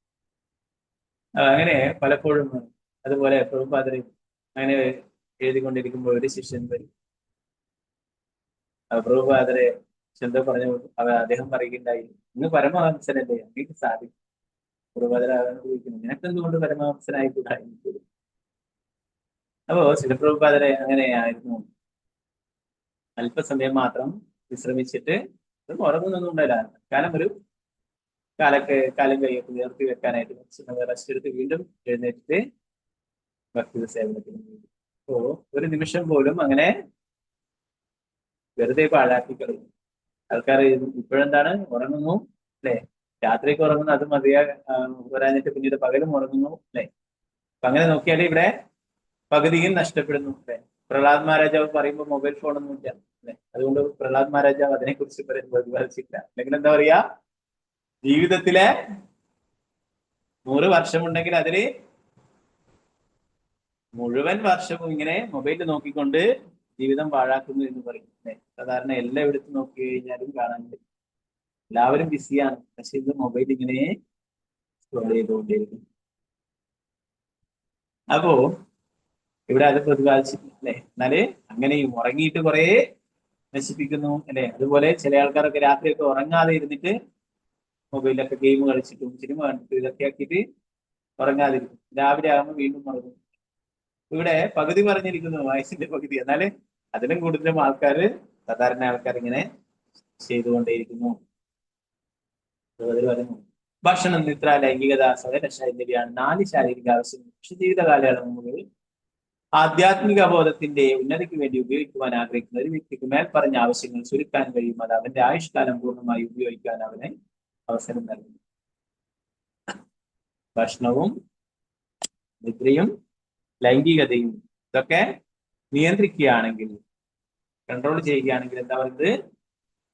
അങ്ങനെ പലപ്പോഴും അതുപോലെ പ്രഭുപാദരെ അങ്ങനെ എഴുതിക്കൊണ്ടിരിക്കുമ്പോൾ ഒരു ശിഷ്യൻ വരും. പ്രഭുപാദരെ എന്തോ പറഞ്ഞു. അദ്ദേഹം പറയുകയുണ്ടായി, ഇന്ന് പരമഹംസനല്ലേ, അങ്ങേക്ക് സാധിക്കും. പ്രഭുപാദര ചോദിക്കുന്നു, നിനക്കെന്തുകൊണ്ട് പരമഹംസനായിക്കൂടാ? അപ്പോ ശിവപ്രഭുപാദരെ അങ്ങനെയായിരുന്നു. അല്പസമയം മാത്രം വിശ്രമിച്ചിട്ട് ഉറങ്ങുന്നൊന്നും ഉണ്ടായില്ല. കാലം ഒരു കാലും കൈയൊക്കെ ഉയർത്തി വെക്കാനായിട്ട് കുറച്ച് റെസ്റ്റ് എടുത്ത് വീണ്ടും എഴുന്നേറ്റിട്ട് ഭക്തി സേവനത്തിന് വേണ്ടി. അപ്പോ ഒരു നിമിഷം പോലും അങ്ങനെ വെറുതെ പാഴാക്കി കളയും ആൾക്കാർ. ഇപ്പോഴെന്താണ് ഉറങ്ങുന്നു അല്ലെ, രാത്രിക്ക് ഉറങ്ങുന്നു, അത് മതിയാ വരാനിട്ട് പിന്നീട് പകലും ഉറങ്ങുന്നു അല്ലെ. അപ്പൊ അങ്ങനെ നോക്കിയാൽ ഇവിടെ പകുതിയും നഷ്ടപ്പെടുന്നു അല്ലെ. പ്രഹ്ലാദ് മഹാരാജാവ് പറയുമ്പോൾ മൊബൈൽ ഫോണൊന്നും ഇല്ല അല്ലെ. അതുകൊണ്ട് പ്രഹ്ലാദ് മഹാരാജാവ് അതിനെക്കുറിച്ച് പ്രതിപാദിച്ചില്ല. അല്ലെങ്കിൽ എന്താ പറയാ, ജീവിതത്തിലെ 100 വർഷമുണ്ടെങ്കിൽ അതില് മുഴുവൻ വർഷവും ഇങ്ങനെ മൊബൈൽ നോക്കിക്കൊണ്ട് ജീവിതം പാഴാക്കുന്നു എന്ന് പറയും അല്ലെ. സാധാരണ എല്ലാം എടുത്ത് നോക്കി കഴിഞ്ഞാലും കാണാൻ പറ്റും, എല്ലാവരും ബിസിയാണ്. പക്ഷെ ഇത് മൊബൈൽ ഇങ്ങനെ സ്ക്രോൾ ചെയ്തുകൊണ്ടേയിരിക്കും. അപ്പോ ഇവിടെ അത് പ്രതിപാദിച്ചിട്ടില്ല അല്ലെ. എന്നാല് അങ്ങനെയും ഉറങ്ങിയിട്ട് കുറെ നശിപ്പിക്കുന്നു അല്ലെ. അതുപോലെ ചില ആൾക്കാരൊക്കെ രാത്രിയൊക്കെ ഉറങ്ങാതെ ഇരുന്നിട്ട് മൊബൈലിലൊക്കെ ഗെയിം കളിച്ചിട്ടും സിനിമ കണ്ടിട്ടും ഇതൊക്കെ ആക്കിയിട്ട് ഉറങ്ങാതിരിക്കും. രാവിലെ ആകുമ്പോൾ വീണ്ടും ഉറങ്ങും. ഇവിടെ പകുതി പറഞ്ഞിരിക്കുന്നു, വയസ്സിന്റെ പകുതി. എന്നാല് അതിലും കൂടുതലും ആൾക്കാര്, സാധാരണ ആൾക്കാർ ഇങ്ങനെ ചെയ്തുകൊണ്ടേയിരിക്കുന്നു. ഭക്ഷണം, നിദ്ര, ലൈംഗികത, സ്വയരക്ഷ എന്നിവയാണ് 4 ശാരീരിക ആവശ്യങ്ങൾ. പക്ഷെ ജീവിത കാലയളവുകളിൽ ആധ്യാത്മിക ബോധത്തിന്റെ ഉന്നതിക്ക് വേണ്ടി ഉപയോഗിക്കുവാൻ ആഗ്രഹിക്കുന്ന ഒരു വ്യക്തിക്ക് മേൽ പറഞ്ഞ ആവശ്യങ്ങൾ ചുരുക്കാൻ കഴിയും. അത് അവന്റെ ആയുഷ്കാലം പൂർണ്ണമായി ഉപയോഗിക്കാൻ അവനെ അവസരം നൽകുന്നു. ഭക്ഷണവും നിദ്രയും ലൈംഗികതയും ഇതൊക്കെ നിയന്ത്രിക്കുകയാണെങ്കിൽ, കൺട്രോൾ ചെയ്യുകയാണെങ്കിൽ എന്താ പറയുന്നത്,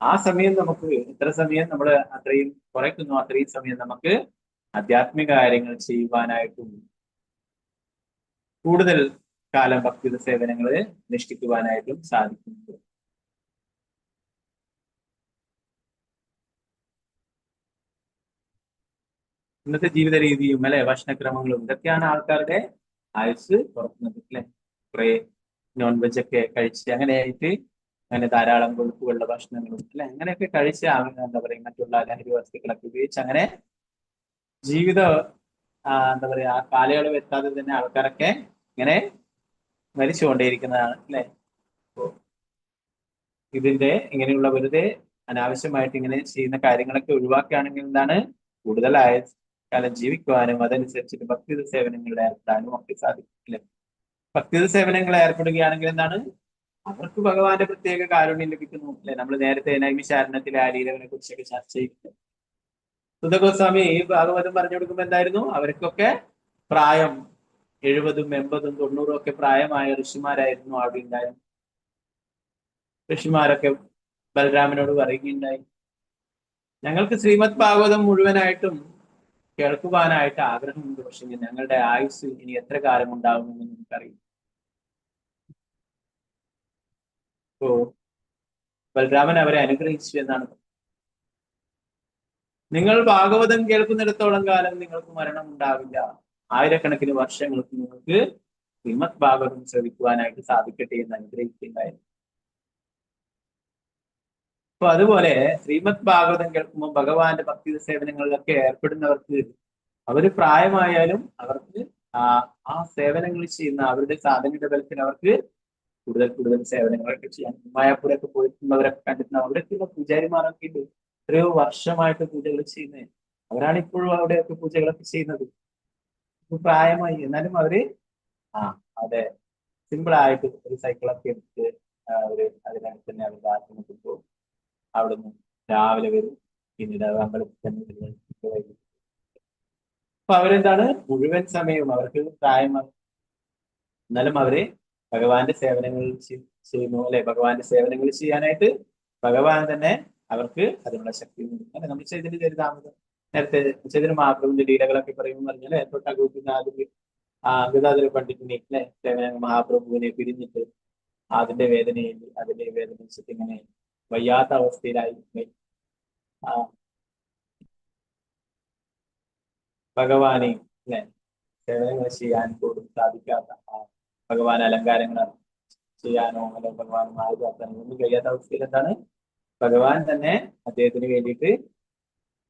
ആ സമയം നമുക്ക് എത്ര സമയം നമ്മൾ അത്രയും കുറയ്ക്കുന്നു, അത്രയും സമയം നമുക്ക് ആധ്യാത്മിക കാര്യങ്ങൾ ചെയ്യുവാനായിട്ടും കൂടുതൽ കാലം ഭക്തി സേവനങ്ങൾ അനുഷ്ഠിക്കുവാനായിട്ടും സാധിക്കുന്നുണ്ട്. ഇന്നത്തെ ജീവിത രീതിയും അല്ലെ, ഭക്ഷണക്രമങ്ങളും ഇതൊക്കെയാണ് ആൾക്കാരുടെ ആയുസ് കുറക്കുന്നത് അല്ലെ. കുറെ നോൺ വെജ് ഒക്കെ കഴിച്ച് അങ്ങനെയായിട്ട് അങ്ങനെ ധാരാളം കൊഴുപ്പുകളുടെ ഭക്ഷണങ്ങളും അല്ലെ, അങ്ങനെയൊക്കെ കഴിച്ച് എന്താ പറയുക, മറ്റുള്ള ലഹരി വസ്തുക്കളൊക്കെ ഉപയോഗിച്ച് അങ്ങനെ ജീവിതം എന്താ പറയാ, ആ കാലയളവ് എത്താതെ തന്നെ ആൾക്കാരൊക്കെ ഇങ്ങനെ മരിച്ചുകൊണ്ടേയിരിക്കുന്നതാണ് അല്ലെ. ഇതിന്റെ ഇങ്ങനെയുള്ള വെറുതെ അനാവശ്യമായിട്ട് ഇങ്ങനെ ചെയ്യുന്ന കാര്യങ്ങളൊക്കെ ഒഴിവാക്കുകയാണെങ്കിൽ എന്താണ്, കൂടുതൽ കാലം ജീവിക്കുവാനും അതനുസരിച്ചിട്ട് ഭക്തി സേവനങ്ങളിൽ ഏർപ്പെടാനും ഒക്കെ സാധിക്കും അല്ലെ. ഭക്തി സേവനങ്ങളിൽ ഏർപ്പെടുകയാണെങ്കിൽ എന്താണ്, അവർക്ക് ഭഗവാന്റെ പ്രത്യേക കാരുണ്യം ലഭിക്കുന്നു അല്ലെ. നമ്മൾ നേരത്തെ നൈമിശാരണത്തിലെ ആ ലീലകളെ കുറിച്ചൊക്കെ ചർച്ച ചെയ്തിട്ടുണ്ട്. സുധഗോസ്വാമി ഈ ഭാഗവതം പറഞ്ഞു കൊടുക്കുമ്പോൾ എന്തായിരുന്നു, അവർക്കൊക്കെ പ്രായം 70, 80, 90 ഒക്കെ പ്രായമായ ഋഷിമാരായിരുന്നു അവിടെ ഉണ്ടായിരുന്നു. ഋഷിമാരൊക്കെ ബലരാമനോട് പറയുകയുണ്ടായി, ഞങ്ങൾക്ക് ശ്രീമദ് ഭാഗവതം മുഴുവനായിട്ടും കേൾക്കുവാനായിട്ട് ആഗ്രഹമുണ്ട്, പക്ഷെ ഞങ്ങളുടെ ആയുസ് ഇനി എത്ര കാലം ഉണ്ടാവുമെന്ന് നമുക്കറിയില്ല. അപ്പോ ബലരാമൻ അവരെ അനുഗ്രഹിച്ചു എന്നാണ്. നിങ്ങൾ ഭാഗവതം കേൾക്കുന്നിടത്തോളം കാലം നിങ്ങൾക്ക് മരണം ഉണ്ടാവില്ല, ആയിരക്കണക്കിന് വർഷങ്ങൾക്ക് നിങ്ങൾക്ക് ശ്രീമദ് ഭാഗവതം ശ്രവിക്കുവാനായിട്ട് സാധിക്കട്ടെ എന്ന് അനുഗ്രഹിക്കുകയുണ്ടായിരുന്നു. അപ്പൊ അതുപോലെ ശ്രീമദ് ഭാഗവതം കേൾക്കുമ്പോൾ ഭഗവാന്റെ ഭക്തി സേവനങ്ങളിലൊക്കെ ഏർപ്പെടുന്നവർക്ക് അവര് പ്രായമായാലും അവർക്ക് ആ സേവനങ്ങൾ ചെയ്യുന്ന അവരുടെ സാധനയുടെ ബലത്തിൽ അവർക്ക് കൂടുതൽ സേവനങ്ങളൊക്കെ ചെയ്യാൻ. മായാപ്പൂരൊക്കെ പോയിട്ടുള്ളവരൊക്കെ കണ്ടിട്ടുണ്ട്, അവിടെയൊക്കെയുള്ള പൂജാരിമാരൊക്കെ ഉണ്ട്, എത്രയോ വർഷമായിട്ട് പൂജകൾ ചെയ്യുന്നത്. അവരാണ് ഇപ്പോഴും അവിടെയൊക്കെ പൂജകളൊക്കെ ചെയ്യുന്നത്. പ്രായമായി എന്നാലും അവര് അതെ സിമ്പിൾ ആയിട്ട് ഒരു സൈക്കിളൊക്കെ എടുത്ത് അവര് അതിനകത്ത് തന്നെ അവരുടെ ആശ്രമത്തിൽ പോകും. അവിടുന്ന് രാവിലെ വരും, പിന്നീട് അമ്പലത്തിൽ തന്നെ. അപ്പൊ അവരെന്താണ്, മുഴുവൻ സമയവും അവർക്ക് പ്രായമാണ്, എന്നാലും അവര് ഭഗവാന്റെ സേവനങ്ങൾ ചെയ്യുന്നു അല്ലെ. ഭഗവാന്റെ സേവനങ്ങൾ ചെയ്യാനായിട്ട് ഭഗവാൻ തന്നെ അവർക്ക് അതിനുള്ള ശക്തി അല്ലെ. നമ്മൾ ചൈതന്യ ചരിതാമൃതം നേരത്തെ ചൈതന്യ മഹാപ്രഭുവിന്റെ ലീലകളൊക്കെ പറയുമെന്ന് പറഞ്ഞാൽ ഗതാഗത പണ്ഡിറ്റിനെ അല്ലെ, മഹാപ്രഭുവിനെ പിരിഞ്ഞിട്ട് അതിന്റെ വേദനിച്ചിട്ട് ഇങ്ങനെ വയ്യാത്ത അവസ്ഥയിലായി ഭഗവാനെ അല്ലെ സേവനങ്ങൾ ചെയ്യാൻ പോലും സാധിക്കാത്ത, ഭഗവാൻ അലങ്കാരങ്ങൾ ചെയ്യാനോ അല്ലെങ്കിൽ ഭഗവാൻ മാർഗാക്കാനോ ഒന്നും കഴിയാത്ത അവസ്ഥയിൽ എന്താണ്, ഭഗവാൻ തന്നെ അദ്ദേഹത്തിന് വേണ്ടിയിട്ട്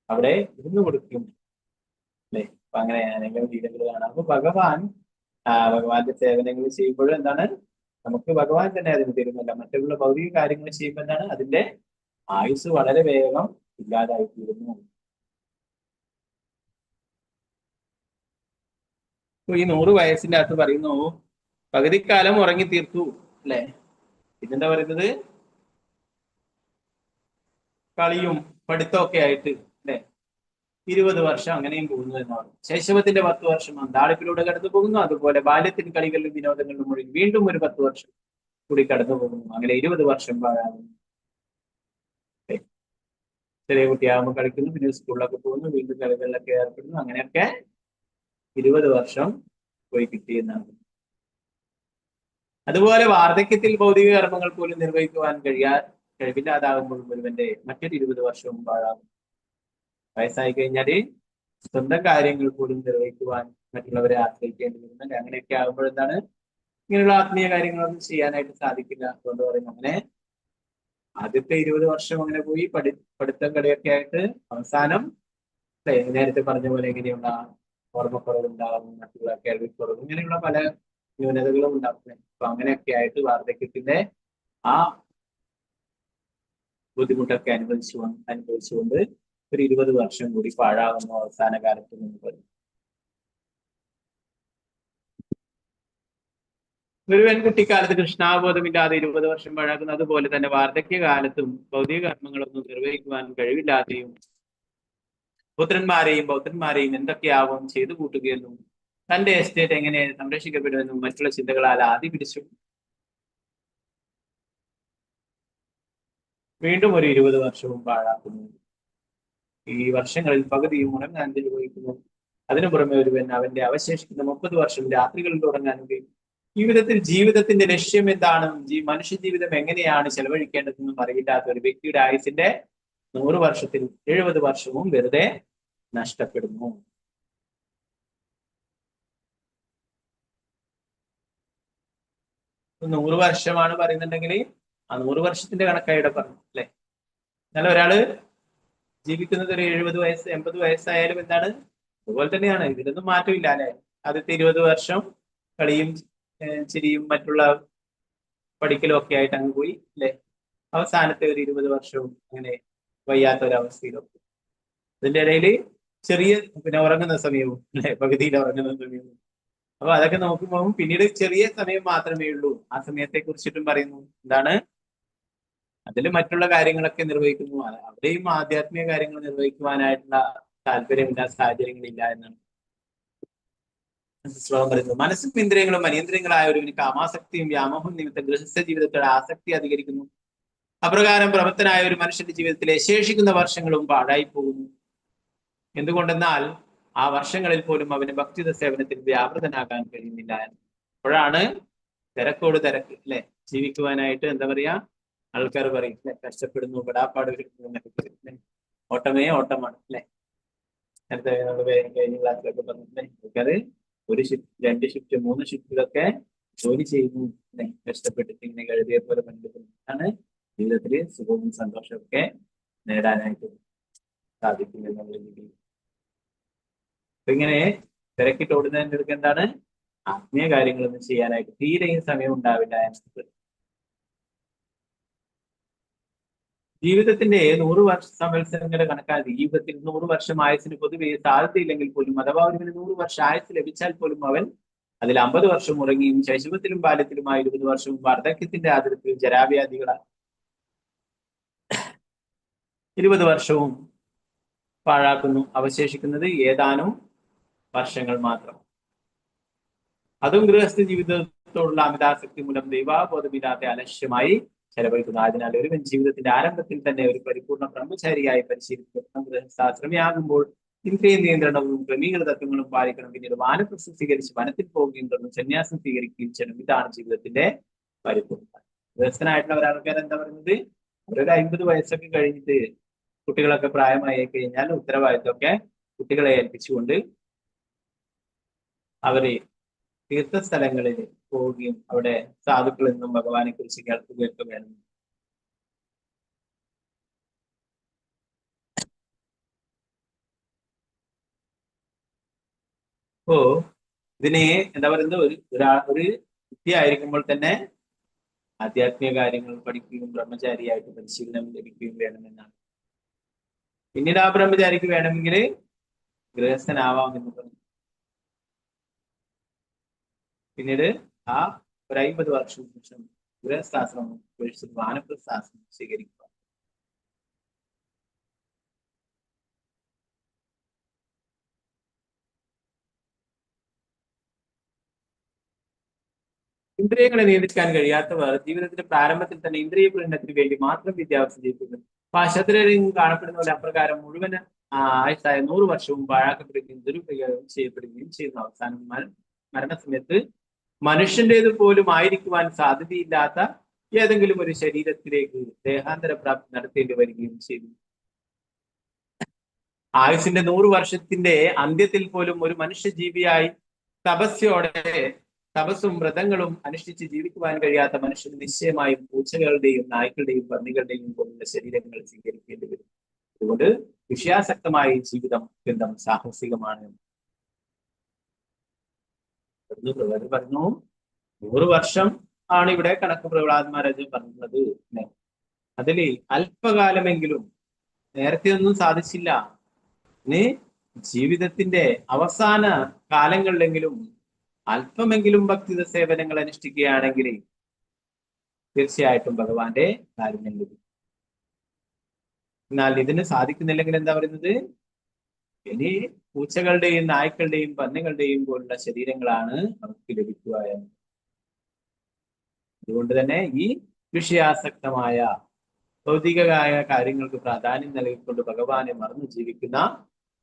അവിടെ ഇരുന്നു കൊടുക്കും അല്ലെ. അപ്പൊ അങ്ങനെ അനേകം ലീലകൾ കാണാം. അപ്പൊ ഭഗവാന്റെ സേവനങ്ങൾ ചെയ്യുമ്പോഴും എന്താണ്, നമുക്ക് ഭഗവാൻ തന്നെ അതിന് തരുന്നില്ല. മറ്റുള്ള ഭൗതിക കാര്യങ്ങൾ ചെയ്യുമ്പോൾ എന്താണ്, അതിന്റെ ആയുസ് വളരെ വേഗം ഇല്ലാതായി തീരുന്നു. ഈ 100 വയസ്സിന്റെ അകത്ത് പറയുന്നു പകുതിക്കാലം ഉറങ്ങി തീർത്തു അല്ലെ. ഇതെന്താ പറയുന്നത്? കളിയും പഠിത്തമൊക്കെ ആയിട്ട് അല്ലെ 20 വർഷം അങ്ങനെയും പോകുന്നു എന്നാണ്. ശൈശവത്തിന്റെ 10 വർഷം അന്താളിപ്പിലൂടെ കടന്നു പോകുന്നു. അതുപോലെ ബാല്യത്തിന് കളികളിലും വിനോദങ്ങളിലും മുഴുവൻ വീണ്ടും ഒരു 10 വർഷം കൂടി കടന്നു പോകുന്നു. അങ്ങനെ 20 വർഷം പാഴാകുന്നു. ചെറിയ കുട്ടിയാകുമ്പോൾ കളിക്കുന്നു, പിന്നെ സ്കൂളിലൊക്കെ പോകുന്നു, വീണ്ടും കളികളിലൊക്കെ ഏർപ്പെടുന്നു. അങ്ങനെയൊക്കെ 20 വർഷം പോയി കിട്ടിയെന്നാണ്. അതുപോലെ വാർദ്ധക്യത്തിൽ ഭൗതിക കർമ്മങ്ങൾ പോലും നിർവഹിക്കുവാൻ കഴിവില്ലാതാകുമ്പോൾ മുഴുവന്റെ മറ്റൊരു 20 വർഷവും പാഴാകും. വയസ്സായി കഴിഞ്ഞാല് സ്വന്തം കാര്യങ്ങൾ പോലും നിർവഹിക്കുവാൻ മറ്റുള്ളവരെ ആശ്രയിക്കേണ്ടി വരുന്നുണ്ട്. അങ്ങനെയൊക്കെ ആകുമ്പോൾ എന്താണ് ഇങ്ങനെയുള്ള ആത്മീയ കാര്യങ്ങളൊന്നും ചെയ്യാനായിട്ട് സാധിക്കില്ല. അതുകൊണ്ട് പറയുന്നു അങ്ങനെ ആദ്യത്തെ 20 വർഷം അങ്ങനെ പോയി പഠിത്തം കളിയൊക്കെ ആയിട്ട് അവസാനം നേരത്തെ പറഞ്ഞ പോലെ എങ്ങനെയുള്ള ഓർമ്മക്കുറവുണ്ടാകും, മറ്റുള്ള കേൾവിക്കുറവ്, ഇങ്ങനെയുള്ള പല ന്യൂനതകളും ഉണ്ടാക്കുന്നത്. അപ്പൊ അങ്ങനെയൊക്കെ ആയിട്ട് വാർദ്ധക്യത്തിന്റെ ആ ബുദ്ധിമുട്ടൊക്കെ അനുഭവിച്ചുകൊണ്ട് ഒരു 20 വർഷം കൂടി പാഴാകുന്നു അവസാന കാലത്ത് എന്ന് പറയും. ഒരു പെൺകുട്ടിക്കാലത്ത് കൃഷ്ണാബോധമില്ലാതെ 20 വർഷം പാഴാക്കുന്നു. അതുപോലെ തന്നെ വാർദ്ധക്യകാലത്തും ഭൗതിക കർമ്മങ്ങളൊന്നും നിർവഹിക്കുവാൻ കഴിവില്ലാതെയും പുത്രന്മാരെയും പൗത്രന്മാരെയും എന്തൊക്കെയാവും ചെയ്തു കൂട്ടുകയെന്നും തന്റെ എസ്റ്റേറ്റ് എങ്ങനെ സംരക്ഷിക്കപ്പെടുമെന്നും മറ്റുള്ള ചിന്തകളാൽ ആദി പിടിച്ചു വീണ്ടും ഒരു 20 വർഷവും പാഴാക്കുന്നു. ഈ വർഷങ്ങളിൽ പകുതിയും ഉറങ്ങാൻ ചെലവഴിക്കുന്നു. അതിനു പുറമെ ഒരുവൻ അവന്റെ അവശേഷിക്കുന്ന 30 വർഷം രാത്രികളിൽ ഉറങ്ങാൻ ഉപയോഗിക്കും. ജീവിതത്തിന്റെ ലക്ഷ്യം എന്താണെന്നും മനുഷ്യ ജീവിതം എങ്ങനെയാണ് ചെലവഴിക്കേണ്ടതെന്നും അറിയില്ലാത്ത ഒരു വ്യക്തിയുടെ ആയുസിന്റെ 100 വർഷത്തിൽ 70 വർഷവും വെറുതെ നഷ്ടപ്പെടുന്നു. ഇപ്പൊ 100 വർഷമാണ് പറയുന്നുണ്ടെങ്കിൽ ആ 100 വർഷത്തിന്റെ കണക്കായിട്ട് പറഞ്ഞു അല്ലെ. എന്നാൽ ഒരാള് ജീവിക്കുന്നത് ഒരു 70 വയസ്സ് 80 വയസ്സായാലും എന്താണ് അതുപോലെ തന്നെയാണ്. ഇതിലൊന്നും മാറ്റമില്ല അല്ലെ. ആദ്യത്തെ 20 വർഷം കളിയും ചിരിയും മറ്റുള്ള പഠിക്കലും ഒക്കെ ആയിട്ട് അങ്ങ് പോയി അല്ലെ. അവസാനത്തെ ഒരു 20 വർഷവും അങ്ങനെ വയ്യാത്ത ഒരവസ്ഥയിലൊക്കെ. അതിന്റെ ഇടയിൽ ചെറിയ പിന്നെ ഉറങ്ങുന്ന സമയവും അല്ലെ, പകുതിയിൽ ഉറങ്ങുന്ന സമയവും. അപ്പൊ അതൊക്കെ നോക്കുമ്പോൾ പിന്നീട് ചെറിയ സമയം മാത്രമേ ഉള്ളൂ. ആ സമയത്തെ കുറിച്ചിട്ടും പറയുന്നു എന്താണ് അതിൽ മറ്റുള്ള കാര്യങ്ങളൊക്കെ നിർവഹിക്കുന്നു. അവിടെയും ആധ്യാത്മിക കാര്യങ്ങൾ നിർവഹിക്കുവാനായിട്ടുള്ള താല്പര്യമില്ല, സാഹചര്യങ്ങളില്ല എന്നാണ് ശ്ലോകം പറയുന്നത്. മനസ്സും ഇന്ദ്രിയങ്ങളും അനിയന്ത്രിയങ്ങളായ ഒരുവിന് കാമാസക്തിയും വ്യാമോഹം നിമിത്തം ഗൃഹസ്ഥ ജീവിതത്തിലുള്ള ആസക്തി അധികരിക്കുന്നു. അപ്രകാരം പ്രവർത്തനായ ഒരു മനുഷ്യന്റെ ജീവിതത്തിലെ ശേഷിക്കുന്ന വർഷങ്ങളും പാഴായി പോകുന്നു. എന്തുകൊണ്ടെന്നാൽ ആ വർഷങ്ങളിൽ പോലും അവന് ഭക്തിത സേവനത്തിൽ വ്യാപൃതനാകാൻ കഴിയുന്നില്ല. അപ്പോഴാണ് തിരക്കോട് തിരക്ക് അല്ലെ. ജീവിക്കുവാനായിട്ട് എന്താ പറയാ ആൾക്കാർ പറയും അല്ലെ, കഷ്ടപ്പെടുന്നു, പെടാപ്പാട് വരുന്നു എന്നൊക്കെ പറയും. ഓട്ടമേ ഓട്ടമാണ് അല്ലെ. നേരത്തെ നമ്മൾ കഴിഞ്ഞ ക്ലാസ്സിലൊക്കെ പറഞ്ഞില്ലേ, ആൾക്കാർ ഒരു ഷിഫ്റ്റ് 2 ഷിഫ്റ്റ് 3 ഷിഫ്റ്റിലൊക്കെ ജോലി ചെയ്യുന്നു അല്ലെ. കഷ്ടപ്പെട്ടിട്ട് ഇങ്ങനെ കഴുതിയെ പോലെ പണിയെടുക്കുന്നതാണ് ജീവിതത്തിൽ സുഖവും സന്തോഷവും ഒക്കെ നേടാനായിട്ട് സാധിക്കും എന്നുള്ള രീതിയിൽ. അപ്പൊ ഇങ്ങനെ തിരക്കിട്ട് ഓടുന്നതിൻ്റെ അടുക്ക് എന്താണ് ആത്മീയ കാര്യങ്ങളൊന്നും ചെയ്യാനായിട്ട് തീരെയും സമയം ഉണ്ടാവില്ല എന്നത്. ജീവിതത്തിന്റെ 100 വർഷ സംവത്സരങ്ങളുടെ കണക്കാക്കി ജീവിതത്തിൽ 100 വർഷം ആയുസിന് പൊതുവെ സാധ്യതയില്ലെങ്കിൽ പോലും അഥവാ ഒരുവിന് 100 വർഷം ആയുസ് ലഭിച്ചാൽ പോലും അവൻ അതിൽ 50 വർഷം ഉറങ്ങിയും ശൈശവത്തിലും ബാല്യത്തിലുമായി 20 വർഷവും വാർദ്ധക്യത്തിന്റെ ആദരത്തിൽ ജരാവ്യാധികളാണ് 20 വർഷവും പാഴാക്കുന്നു. അവശേഷിക്കുന്നത് ഏതാനും വർഷങ്ങൾ മാത്രം. അതും ഗൃഹസ്ഥ ജീവിതത്തോടുള്ള അമിതാസക്തി മൂലം ദൈവാബോധമില്ലാതെ അലക്ഷ്യമായി ചെലവഴിക്കുന്നു. അതിനാൽ ഒരുവൻ ജീവിതത്തിന്റെ ആരംഭത്തിൽ തന്നെ ഒരു പരിപൂർണ്ണ ബ്രഹ്മചാരിയായി പരിശീലിക്കണം. ഗൃഹസ്ഥാശ്രമിയാകുമ്പോൾ ഇന്ദ്രിയ നിയന്ത്രണവും ക്രമീകൃത തത്വങ്ങളും പാലിക്കണം. പിന്നീട് വാനപ്രസ്ഥം സ്വീകരിച്ച് വനത്തിൽ പോവുകയും തുടർന്ന് സന്യാസം സ്വീകരിക്കുകയും ചെയ്യണം. ഇതാണ് ജീവിതത്തിന്റെ പരിപൂർണ്ണത. ഗൃഹസ്ഥനായിട്ടുള്ള ഒരാൾക്കാർ എന്താ പറയുന്നത്, അവരൊരു 50 വയസ്സൊക്കെ കഴിഞ്ഞിട്ട് കുട്ടികളൊക്കെ പ്രായമായി കഴിഞ്ഞാൽ ഉത്തരവാദിത്തമൊക്കെ കുട്ടികളെ ഏൽപ്പിച്ചുകൊണ്ട് അവര് തീർത്ഥസ്ഥലങ്ങളിൽ പോവുകയും അവിടെ സാധുക്കളിൽ നിന്നും ഭഗവാനെ കുറിച്ച് കേൾക്കുകയൊക്കെ വേണം. അപ്പോ ഇതിനെ എന്താ പറയുന്നത്, ഒരു വിദ്യ ആയിരിക്കുമ്പോൾ തന്നെ ആധ്യാത്മിക കാര്യങ്ങൾ പഠിക്കുകയും ബ്രഹ്മചാരിയായിട്ട് പരിശീലനം ലഭിക്കുകയും വേണമെന്നാണ്. പിന്നീട് ആ ബ്രഹ്മചാരിക്ക് വേണമെങ്കിൽ ഗൃഹസ്ഥനാവാം എന്ന് പറഞ്ഞു. പിന്നീട് ആ ഒരു 50 വർഷത്തിന് ശേഷം ഗൃഹസ്ഥാശ്രമം ഉപേക്ഷിച്ച് വാനപ്രസ്ഥാശ്രമം സ്വീകരിക്കുക. ഇന്ദ്രിയങ്ങളെ നിയന്ത്രിക്കാൻ കഴിയാത്തവർ ജീവിതത്തിന്റെ പ്രാരംഭത്തിൽ തന്നെ ഇന്ദ്രിയ പ്രീണനത്തിന് വേണ്ടി മാത്രം വിദ്യാഭ്യാസം ചെയ്യിക്കുന്നു. പാശ്ചാത്യരിൽ കാണപ്പെടുന്ന പോലെ അപ്രകാരം മുഴുവൻ ആയുസ്സായ 100 വർഷവും പാഴാക്കപ്പെടുകയും ദുരുപയോഗം ചെയ്യപ്പെടുകയും ചെയ്യുന്ന അവസാനം മരണസമയത്ത് മനുഷ്യൻ്റേത് പോലും ആയിരിക്കുവാൻ സാധ്യതയില്ലാത്ത ഏതെങ്കിലും ഒരു ശരീരത്തിലേക്ക് ദേഹാന്തര പ്രാപ്തി നടത്തേണ്ടി വരികയും ചെയ്തു. ആയുസിന്റെ 100 വർഷത്തിന്റെ അന്ത്യത്തിൽ പോലും ഒരു മനുഷ്യജീവിയായി തപസ്സും വ്രതങ്ങളും അനുഷ്ഠിച്ച് ജീവിക്കുവാൻ കഴിയാത്ത മനുഷ്യന് നിശ്ചയമായും പൂച്ചകളുടെയും നായ്ക്കളുടെയും പന്നികളുടെയും പോലുള്ള ശരീരങ്ങൾ സ്വീകരിക്കേണ്ടി വരും. അതുകൊണ്ട് വിഷയാസക്തമായ ജീവിതം അത്യന്തം സാഹസികമാണ്. പറഞ്ഞു 100 വർഷം ആണ് ഇവിടെ കണക്ക് പ്രഹ്ലാദ് പറഞ്ഞത്. അതിൽ അല്പകാലമെങ്കിലും നേരത്തെ ഒന്നും സാധിച്ചില്ല. ഇനി ജീവിതത്തിന്റെ അവസാന കാലങ്ങളിലെങ്കിലും അല്പമെങ്കിലും ഭക്തിത സേവനങ്ങൾ അനുഷ്ഠിക്കുകയാണെങ്കിൽ തീർച്ചയായിട്ടും ഭഗവാന്റെ കാരുണ്യം ലഭിക്കും. എന്നാൽ ഇതിന് സാധിക്കുന്നില്ലെങ്കിൽ എന്താ പറയുന്നത്? ഇനി പൂച്ചകളുടെയും നായ്ക്കളുടെയും പന്നികളുടെയും പോലുള്ള ശരീരങ്ങളാണ് അവർക്ക് ലഭിക്കുക എന്ന്. അതുകൊണ്ട് തന്നെ ഈ വിഷയാസക്തമായ ഭൗതികമായ കാര്യങ്ങൾക്ക് പ്രാധാന്യം നൽകിക്കൊണ്ട് ഭഗവാനെ മറന്നു ജീവിക്കുന്ന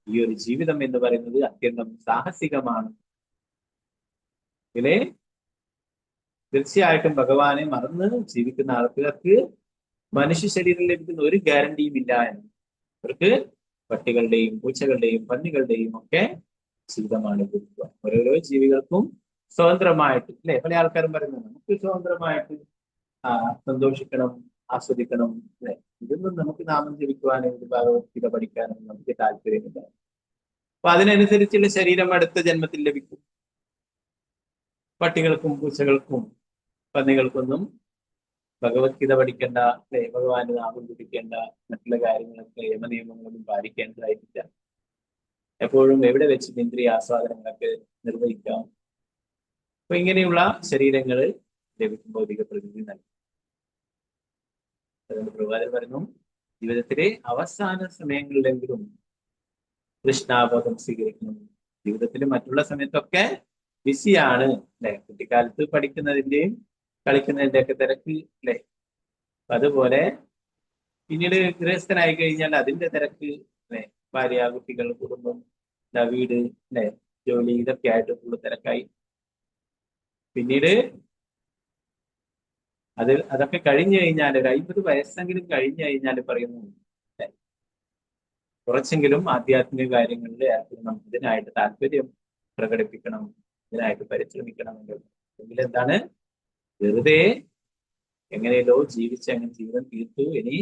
ഈ ഒരു ജീവിതം എന്ന് പറയുന്നത് അത്യന്തം സാഹസികമാണ്. ഇതിലെ തീർച്ചയായിട്ടും ഭഗവാനെ മറന്ന് ജീവിക്കുന്ന ആൾക്കാർക്ക് മനുഷ്യ ശരീരം ലഭിക്കുന്ന ഒരു ഗ്യാരണ്ടിയും ഇല്ല എന്ന്. അവർക്ക് പട്ടികളുടെയും പൂച്ചകളുടെയും പന്നികളുടെയും ഒക്കെ ജീവിതമാണ് ലഭിക്കുക. ഓരോരോ ജീവികൾക്കും സ്വതന്ത്രമായിട്ട്, അല്ലെ? പല ആൾക്കാരും പറയുന്നത് നമുക്ക് സ്വതന്ത്രമായിട്ട് സന്തോഷിക്കണം, ആസ്വദിക്കണം, അല്ലെ? ഇതൊന്നും നമുക്ക് നാമം ജപിക്കുവാനും ഭഗവത്ഗീത പഠിക്കാനും നമുക്ക് താല്പര്യമില്ല. അപ്പൊ അതിനനുസരിച്ചുള്ള ശരീരം അടുത്ത ജന്മത്തിൽ ലഭിക്കും. പട്ടികൾക്കും പൂച്ചകൾക്കും പന്നികൾക്കൊന്നും ഭഗവത്ഗീത പഠിക്കേണ്ട, അല്ലെ? ഭഗവാന്റെ നാമം ജപിക്കേണ്ട, മറ്റുള്ള കാര്യങ്ങളൊക്കെ യമനിയമങ്ങളൊന്നും പാലിക്കേണ്ടതായിട്ടില്ല. എപ്പോഴും എവിടെ വെച്ച് ഇന്ദ്രിയ ആസ്വാദനങ്ങളൊക്കെ നിർവഹിക്കാം. അപ്പൊ ഇങ്ങനെയുള്ള ശരീരങ്ങൾ ലഭിക്കും ഭൗതിക പ്രകൃതി നൽകും. അതുകൊണ്ട് പ്രഭാതം പറഞ്ഞു, ജീവിതത്തിലെ അവസാന സമയങ്ങളിലെങ്കിലും കൃഷ്ണാബോധം സ്വീകരിക്കണം. ജീവിതത്തിൽ മറ്റുള്ള സമയത്തൊക്കെ ബിസിയാണ്, അല്ലെ? കുട്ടിക്കാലത്ത് പഠിക്കുന്നതിന്റെയും കളിക്കുന്നതിന്റെ ഒക്കെ തിരക്ക്, അല്ലെ? അതുപോലെ പിന്നീട് ഗൃഹസ്ഥനായി കഴിഞ്ഞാൽ അതിന്റെ തിരക്ക്, അല്ലെ? ഭാര്യ, കുട്ടികൾ, കുടുംബം, വീട്, അല്ലെ? ജോലി, ഇതൊക്കെ ആയിട്ട് കൂടുതൽ തിരക്കായി. പിന്നീട് അതൊക്കെ കഴിഞ്ഞു കഴിഞ്ഞാൽ ഒരു 50 വയസ്സെങ്കിലും കഴിഞ്ഞു കഴിഞ്ഞാൽ പറയുന്നു, കുറച്ചെങ്കിലും ആധ്യാത്മിക കാര്യങ്ങളിൽ ഏർപ്പെടണം, ഇതിനായിട്ട് താല്പര്യം പ്രകടിപ്പിക്കണം, ഇതിനായിട്ട് പരിശ്രമിക്കണം. എങ്കിൽ എന്താണ്? വെറുതെ എങ്ങനെയല്ലോ ജീവിച്ച് അങ്ങനെ ജീവിതം തീർത്തു, ഇനി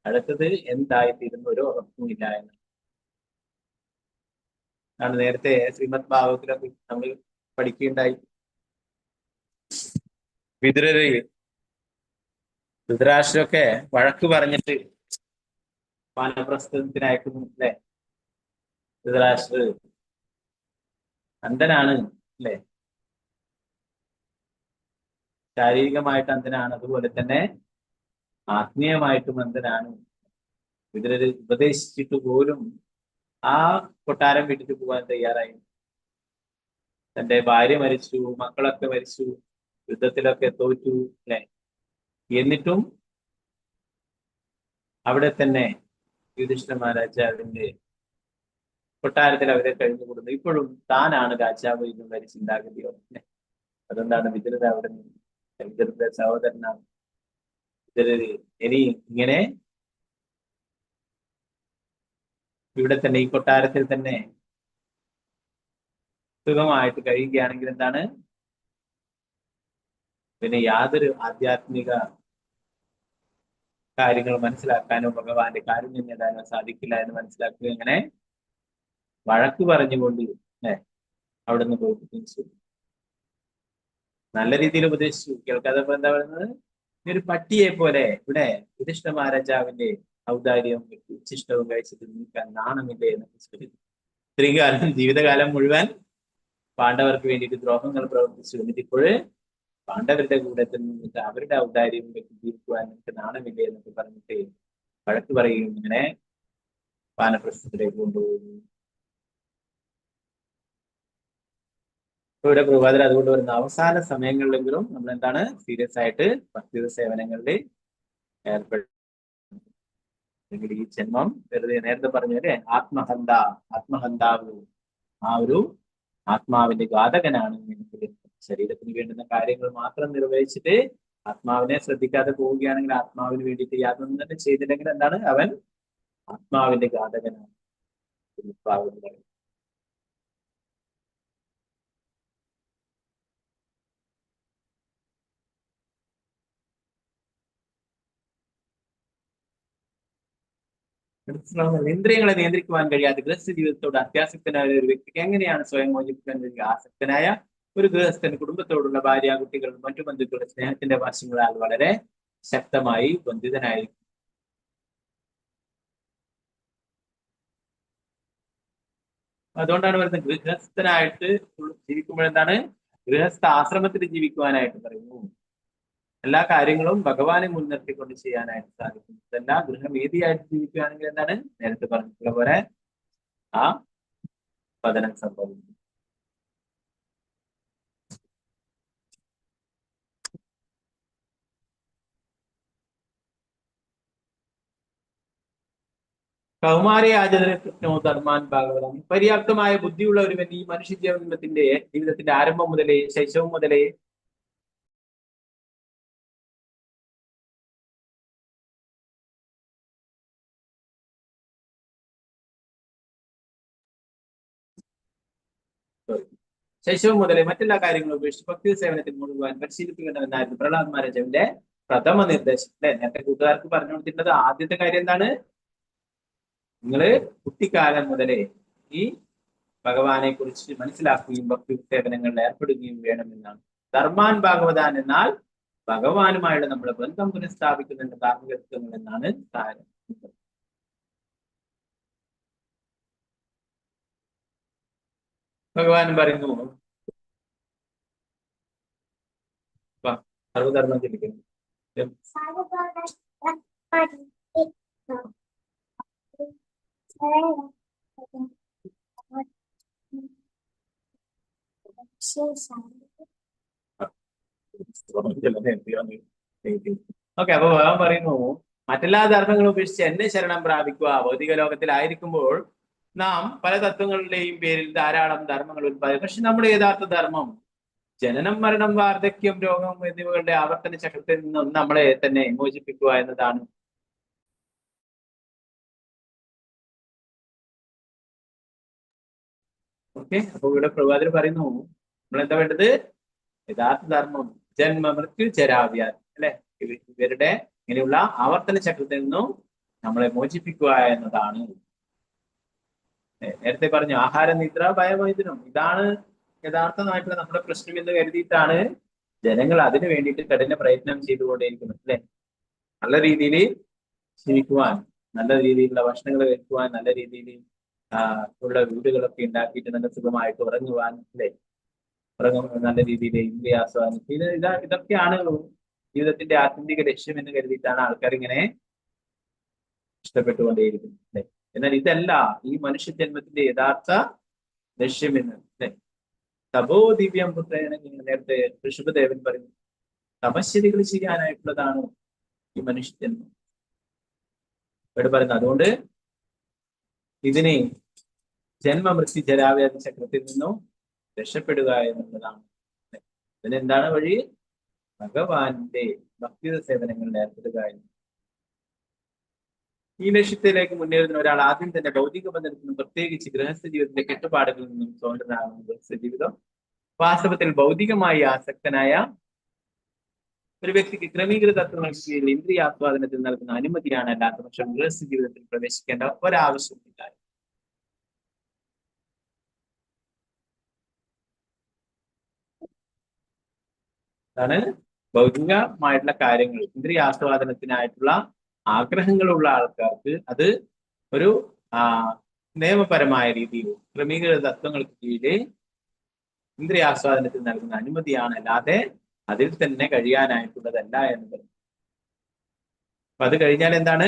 അടുത്തത് എന്തായിത്തീരുന്ന ഒരു ഉറപ്പുമില്ല എന്ന് ആണ് നേരത്തെ ശ്രീമദ് ഭാഗവതത്തിലൊക്കെ നമ്മൾ പഠിക്കുകയുണ്ടായി. ധൃതരാഷ്ട്രമൊക്കെ വഴക്ക് പറഞ്ഞിട്ട് വാനപ്രസ്ഥത്തിന് അയക്കുന്നു, അല്ലെ? ധൃതരാഷ്ട്ര അന്ധനാണ്, അല്ലെ? ശാരീരികമായിട്ട് അന്ധനാണ്, അതുപോലെ തന്നെ ആത്മീയമായിട്ടും അന്ധനാണ്. വിതുരര് ഉപദേശിച്ചിട്ട് പോലും ആ കൊട്ടാരം വിട്ടിട്ട് പോകാൻ തയ്യാറായി. തന്റെ ഭാര്യ മരിച്ചു, മക്കളൊക്കെ മരിച്ചു, യുദ്ധത്തിലൊക്കെ തോറ്റു, അല്ലെ? എന്നിട്ടും അവിടെ തന്നെ യുധിഷ്ഠിര മഹാരാജാവിന്റെ കൊട്ടാരത്തിൽ അവരെ കഴിഞ്ഞുകൂടുന്നു. ഇപ്പോഴും താനാണ് രാജാവ് എന്നുള്ളൊരു ചിന്താഗതിയോ, അല്ലെ? അതുകൊണ്ടാണ് വിതുരർ അവിടെ വിതുരന്റെ സഹോദരനാണ്. വിതുരര് ഇനി ഇങ്ങനെ ഇവിടെ തന്നെ ഈ കൊട്ടാരത്തിൽ തന്നെ സുഖമായിട്ട് കഴിയുകയാണെങ്കിൽ എന്താണ്, പിന്നെ യാതൊരു ആധ്യാത്മിക കാര്യങ്ങൾ മനസ്സിലാക്കാനോ ഭഗവാന്റെ കാരുണ്യം നേടാനോ സാധിക്കില്ല എന്ന് മനസ്സിലാക്കുക. ഇങ്ങനെ വഴക്ക് പറഞ്ഞുകൊണ്ട് അവിടെ നിന്ന് പോയി നല്ല രീതിയിൽ ഉപദേശിച്ചു. കേൾക്കാതെ എന്താ പറയുന്നത്? ഒരു പട്ടിയെ പോലെ ഇവിടെ യുധിഷ്ഠിര മഹാരാജാവിന്റെ ഔദാര്യം ഉച്ഛിഷ്ടവും കഴിച്ചിട്ട് നിൽക്കാൻ നാണമില്ലേ എന്ന് ചോദിച്ചു. ഇത്രയും കാലം ജീവിതകാലം മുഴുവൻ പാണ്ഡവർക്ക് വേണ്ടിയിട്ട് ദ്രോഹങ്ങൾ പ്രവർത്തിച്ചു. എന്നിട്ട് ഇപ്പോൾ പാണ്ഡവരുടെ കൂടെ നിന്നിട്ട് അവരുടെ ഔദാര്യം ജീവിക്കുവാൻ നമുക്ക് നാണമില്ലേ എന്നൊക്കെ പറഞ്ഞിട്ട് വഴക്ക് പറയുകയും ഇങ്ങനെ വാനപ്രസ്ഥത്തിലേക്ക് കൊണ്ടുപോകുന്നു. ഇവിടെ പ്രഭാതർ അതുകൊണ്ട് വരുന്ന അവസാന സമയങ്ങളിലെങ്കിലും നമ്മൾ എന്താണ് സീരിയസ് ആയിട്ട് ഭക്തി സേവനങ്ങളിൽ ഏർപ്പെടും. അല്ലെങ്കിൽ ഈ ജന്മം വെറുതെ നേരത്തെ പറഞ്ഞ പോലെ ആത്മഹന്താവ് ആ ഒരു ആത്മാവിന്റെ ഘാതകനാണ് എങ്കിൽ ശരീരത്തിന് വേണ്ടുന്ന കാര്യങ്ങൾ മാത്രം നിർവഹിച്ചിട്ട് ആത്മാവിനെ ശ്രദ്ധിക്കാതെ പോവുകയാണെങ്കിൽ, ആത്മാവിന് വേണ്ടിയിട്ട് യാതൊന്നും തന്നെ ചെയ്തില്ലെങ്കിൽ എന്താണ് അവൻ ആത്മാവിന്റെ ഘാതകനാണ്. ഇന്ദ്രിയങ്ങളെ നിയന്ത്രിക്കുവാൻ കഴിയാതെ ഗൃഹസ്ഥ ജീവിതത്തോട് അത്യാസക്തനായ ഒരു വ്യക്തിക്ക് എങ്ങനെയാണ് സ്വയം മോചിപ്പിക്കാൻ കഴിയുക? ആസക്തനായ ഒരു ഗൃഹസ്ഥൻ കുടുംബത്തോടുള്ള ഭാര്യ, കുട്ടികൾ, മറ്റു ബന്ധുക്കളുടെ സ്നേഹത്തിന്റെ വശങ്ങളാൽ വളരെ ശക്തമായി ബന്ധിതനായിരിക്കും. അതുകൊണ്ടാണ് പറയുന്നത് ഗൃഹസ്ഥനായിട്ട് ജീവിക്കുമ്പോഴെന്താണ് ഗൃഹസ്ഥ ആശ്രമത്തിൽ ജീവിക്കുവാനായിട്ട് പറയുന്നു. എല്ലാ കാര്യങ്ങളും ഭഗവാനെ മുൻനിർത്തിക്കൊണ്ട് ചെയ്യാനായിട്ട് സാധിക്കും. ഇതെല്ലാം ഗൃഹവേദിയായിട്ട് ജീവിക്കുകയാണെങ്കിൽ എന്താണ് നേരത്തെ പറഞ്ഞിട്ടുള്ള പോലെ ആ പതനം സംഭവിക്കും. കൗമാരി ആചരണ കൃഷ്ണോ ധർമാൻ ഭാഗവതം. പര്യാപ്തമായ ബുദ്ധിയുള്ള ഒരുവൻ ഈ മനുഷ്യ ജീവിതത്തിന്റെ ആരംഭം മുതലേ, ശൈശവം മുതലേ മറ്റെല്ലാ കാര്യങ്ങളും ഉപേക്ഷിച്ച് ഭക്തി സേവനത്തിൽ മുഴുകുവാൻ പരിശീലിപ്പിക്കണമെന്നായിരുന്നു പ്രഹ്ലാദ് മഹാരാജാവിന്റെ പ്രഥമ നിർദ്ദേശം. അല്ലെ, നേരത്തെ കൂട്ടുകാർക്ക് പറഞ്ഞു കൊടുത്തിട്ടുള്ളത് ആദ്യത്തെ കാര്യം എന്താണ്? നിങ്ങള് കുട്ടിക്കാലം മുതലേ ഈ ഭഗവാനെ കുറിച്ച് മനസ്സിലാക്കുകയും ഭക്തി സേവനങ്ങളിൽ ഏർപ്പെടുകയും വേണമെന്നാണ്. ധർമാൻ ഭാഗവതാൻ എന്നാൽ ഭഗവാനുമായുള്ള നമ്മുടെ ബന്ധം പുനഃസ്ഥാപിക്കുന്നതിന്റെ ധാർമ്മികത്വങ്ങൾ എന്നാണ് സാരം. ഭഗവാൻ പറയുന്നു സർവധർമ്മം ചൊല്ലിക്കുന്നു. ഓക്കെ, അപ്പൊ ഭഗവാൻ പറയുന്നു മറ്റെല്ലാ ധർമ്മങ്ങളും ഉപേക്ഷിച്ച് എന്നെ ശരണം പ്രാപിക്കുക. ഭൗതിക ലോകത്തിലായിരിക്കുമ്പോൾ നാം പല തത്വങ്ങളുടെയും പേരിൽ ധാരാളം ധർമ്മങ്ങൾ ഉത്പാദിക്കും. പക്ഷെ നമ്മുടെ യഥാർത്ഥ ധർമ്മം ജനനം, മരണം, വാർദ്ധക്യം, രോഗം എന്നിവകളുടെ ആവർത്തന ചക്രത്തിൽ നിന്നും നമ്മളെ തന്നെ മോചിപ്പിക്കുക എന്നതാണ്. ഓക്കെ, അപ്പൊ ഇവിടെ പ്രഭാതർ പറയുന്നു നമ്മളെന്താ വേണ്ടത്? യഥാർത്ഥ ധർമ്മം ജന്മ, മൃത്യു, ജരാവ്യാധി, അല്ലെ, ഇവരുടെ ഇങ്ങനെയുള്ള ആവർത്തന ചക്രത്തിൽ നിന്നും നമ്മളെ മോചിപ്പിക്കുക എന്നതാണ്. നേരത്തെ പറഞ്ഞു ആഹാര, നിദ്ര, ഭയമോചനം, ഇതാണ് യഥാർത്ഥമായിട്ടുള്ള നമ്മുടെ പ്രശ്നം എന്ന് കരുതിയിട്ടാണ് ജനങ്ങൾ അതിനു വേണ്ടിയിട്ട് കഠിന പ്രയത്നം ചെയ്തുകൊണ്ടേയിരിക്കുന്നത്. അല്ലെ, നല്ല രീതിയിൽ ജീവിക്കുവാൻ, നല്ല രീതിയിലുള്ള ഭക്ഷണങ്ങൾ കഴിക്കുവാൻ, നല്ല രീതിയിൽ ഉള്ള വീടുകളൊക്കെ ഉണ്ടാക്കിയിട്ട് നല്ല സുഖമായിട്ട് ഉറങ്ങുവാൻ, അല്ലെ, നല്ല രീതിയിൽ ഇന്ദ്രിയാസ്വാദനം, ഇതൊക്കെയാണ് ജീവിതത്തിന്റെ ആത്യന്തിക ലക്ഷ്യം എന്ന് കരുതിയിട്ടാണ് ആൾക്കാർ ഇങ്ങനെ ഇഷ്ടപ്പെട്ടുകൊണ്ടേയിരിക്കുന്നത്. അല്ലെ, എന്നാൽ ഇതല്ല ഈ മനുഷ്യ ജന്മത്തിന്റെ യഥാർത്ഥ ലക്ഷ്യം എന്ന്. അല്ലെ, തപോ ദിവ്യം പുത്രേന, നേരത്തെ ഋഷഭദേവൻ പറഞ്ഞു തപശ്ശരികൾ ചെയ്യാനായിട്ടുള്ളതാണ് ഈ മനുഷ്യ ജന്മം ഇവിടെ പറയുന്നത്. അതുകൊണ്ട് ഇതിനെ ജന്മമൃത്യു ജരാവ്യാധി ചക്രത്തിൽ നിന്നും രക്ഷപ്പെടുക എന്നുള്ളതാണ്. ഇതിനെന്താണ് വഴി? ഭഗവാന്റെ ഭക്തി സേവനങ്ങളിൽ ഏർപ്പെടുക എന്ന്. ഈ ലക്ഷ്യത്തിലേക്ക് മുന്നേറുന്ന ഒരാൾ ആദ്യം തന്നെ ഭൗതിക ബന്ധത്തിൽ നിന്നും, പ്രത്യേകിച്ച് ഗൃഹസ്ഥ ജീവിതത്തിന്റെ കെട്ടുപാടുകളിൽ നിന്നും സ്വതന്ത്രനാകുന്ന ഗൃഹസ്ഥ ജീവിതം വാസ്തവത്തിൽ ഭൗതികമായി ആസക്തനായ ഒരു വ്യക്തിക്ക് ക്രമീകൃത തത്വങ്ങൾക്ക് കീഴിൽ ഇന്ദ്രിയാസ്വാദനത്തിൽ നൽകുന്ന അനുമതിയാണ്. അല്ലാത്ത പക്ഷം ഗൃഹസ്ഥ ജീവിതത്തിൽ പ്രവേശിക്കേണ്ട ഒരാവശ്യമില്ല. അതാണ് ഭൗതികമായിട്ടുള്ള കാര്യങ്ങൾ, ഇന്ദ്രിയാസ്വാദനത്തിനായിട്ടുള്ള ആഗ്രഹങ്ങളുള്ള ആൾക്കാർക്ക് അത് ഒരു നിയമപരമായ രീതിയിൽ ക്രമീകൃത തത്വങ്ങൾക്ക് കീഴിൽ ഇന്ദ്രിയാസ്വാദനത്തിന് നൽകുന്ന അനുമതിയാണ്, അല്ലാതെ അതിൽ തന്നെ കഴിയാനായിട്ടുള്ളതല്ല എന്ന് പറയും. അപ്പൊ അത് കഴിഞ്ഞാൽ എന്താണ്?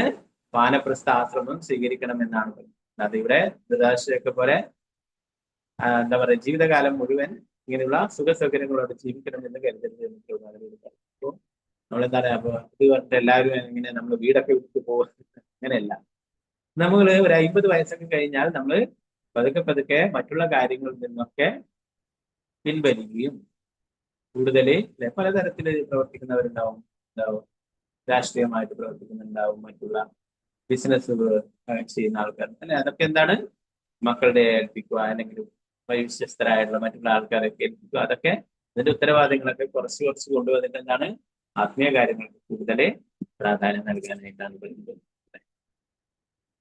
വാനപ്രസ്ഥ ആശ്രമം സ്വീകരിക്കണം എന്നാണ് പറയുന്നത്. അത് ഇവിടെ ധൃതരാഷ്ട്രയൊക്കെ പോലെ എന്താ പറയുക, ജീവിതകാലം മുഴുവൻ ഇങ്ങനെയുള്ള സുഖ സൗകര്യങ്ങളോട് ജീവിക്കണം എന്ന് കരുതരുത് എന്ന് അപ്പോൾ നമ്മളെന്താണ്, അപ്പൊ ഇത് പറഞ്ഞിട്ട് എല്ലാവരും ഇങ്ങനെ നമ്മൾ വീടൊക്കെ വിട്ട് പോകുന്നത് അങ്ങനെയല്ല. നമ്മൾ ഒരു 50 വയസ്സൊക്കെ കഴിഞ്ഞാൽ നമ്മൾ പതുക്കെ പതുക്കെ മറ്റുള്ള കാര്യങ്ങളിൽ നിന്നൊക്കെ പിൻവലിക്കുകയും കൂടുതൽ പലതരത്തിൽ പ്രവർത്തിക്കുന്നവരുണ്ടാവും, രാഷ്ട്രീയമായിട്ട് പ്രവർത്തിക്കുന്നുണ്ടാവും, മറ്റുള്ള ബിസിനസ്സുകൾ ചെയ്യുന്ന ആൾക്കാർ അല്ലെ. അതൊക്കെ എന്താണ്? മക്കളുടെ ഏൽപ്പിക്കുക, അല്ലെങ്കിൽ വിശ്വസ്തരായിട്ടുള്ള മറ്റുള്ള ആൾക്കാരൊക്കെ ഏൽപ്പിക്കുക. അതൊക്കെ അതിന്റെ ഉത്തരവാദിത്തങ്ങളൊക്കെ കുറച്ച് കൊണ്ടുവന്നിട്ട് എന്താണ്? ആത്മീയ കാര്യങ്ങൾക്ക് കൂടുതൽ പ്രാധാന്യം നൽകാനായിട്ടാണ് പറയുന്നത്.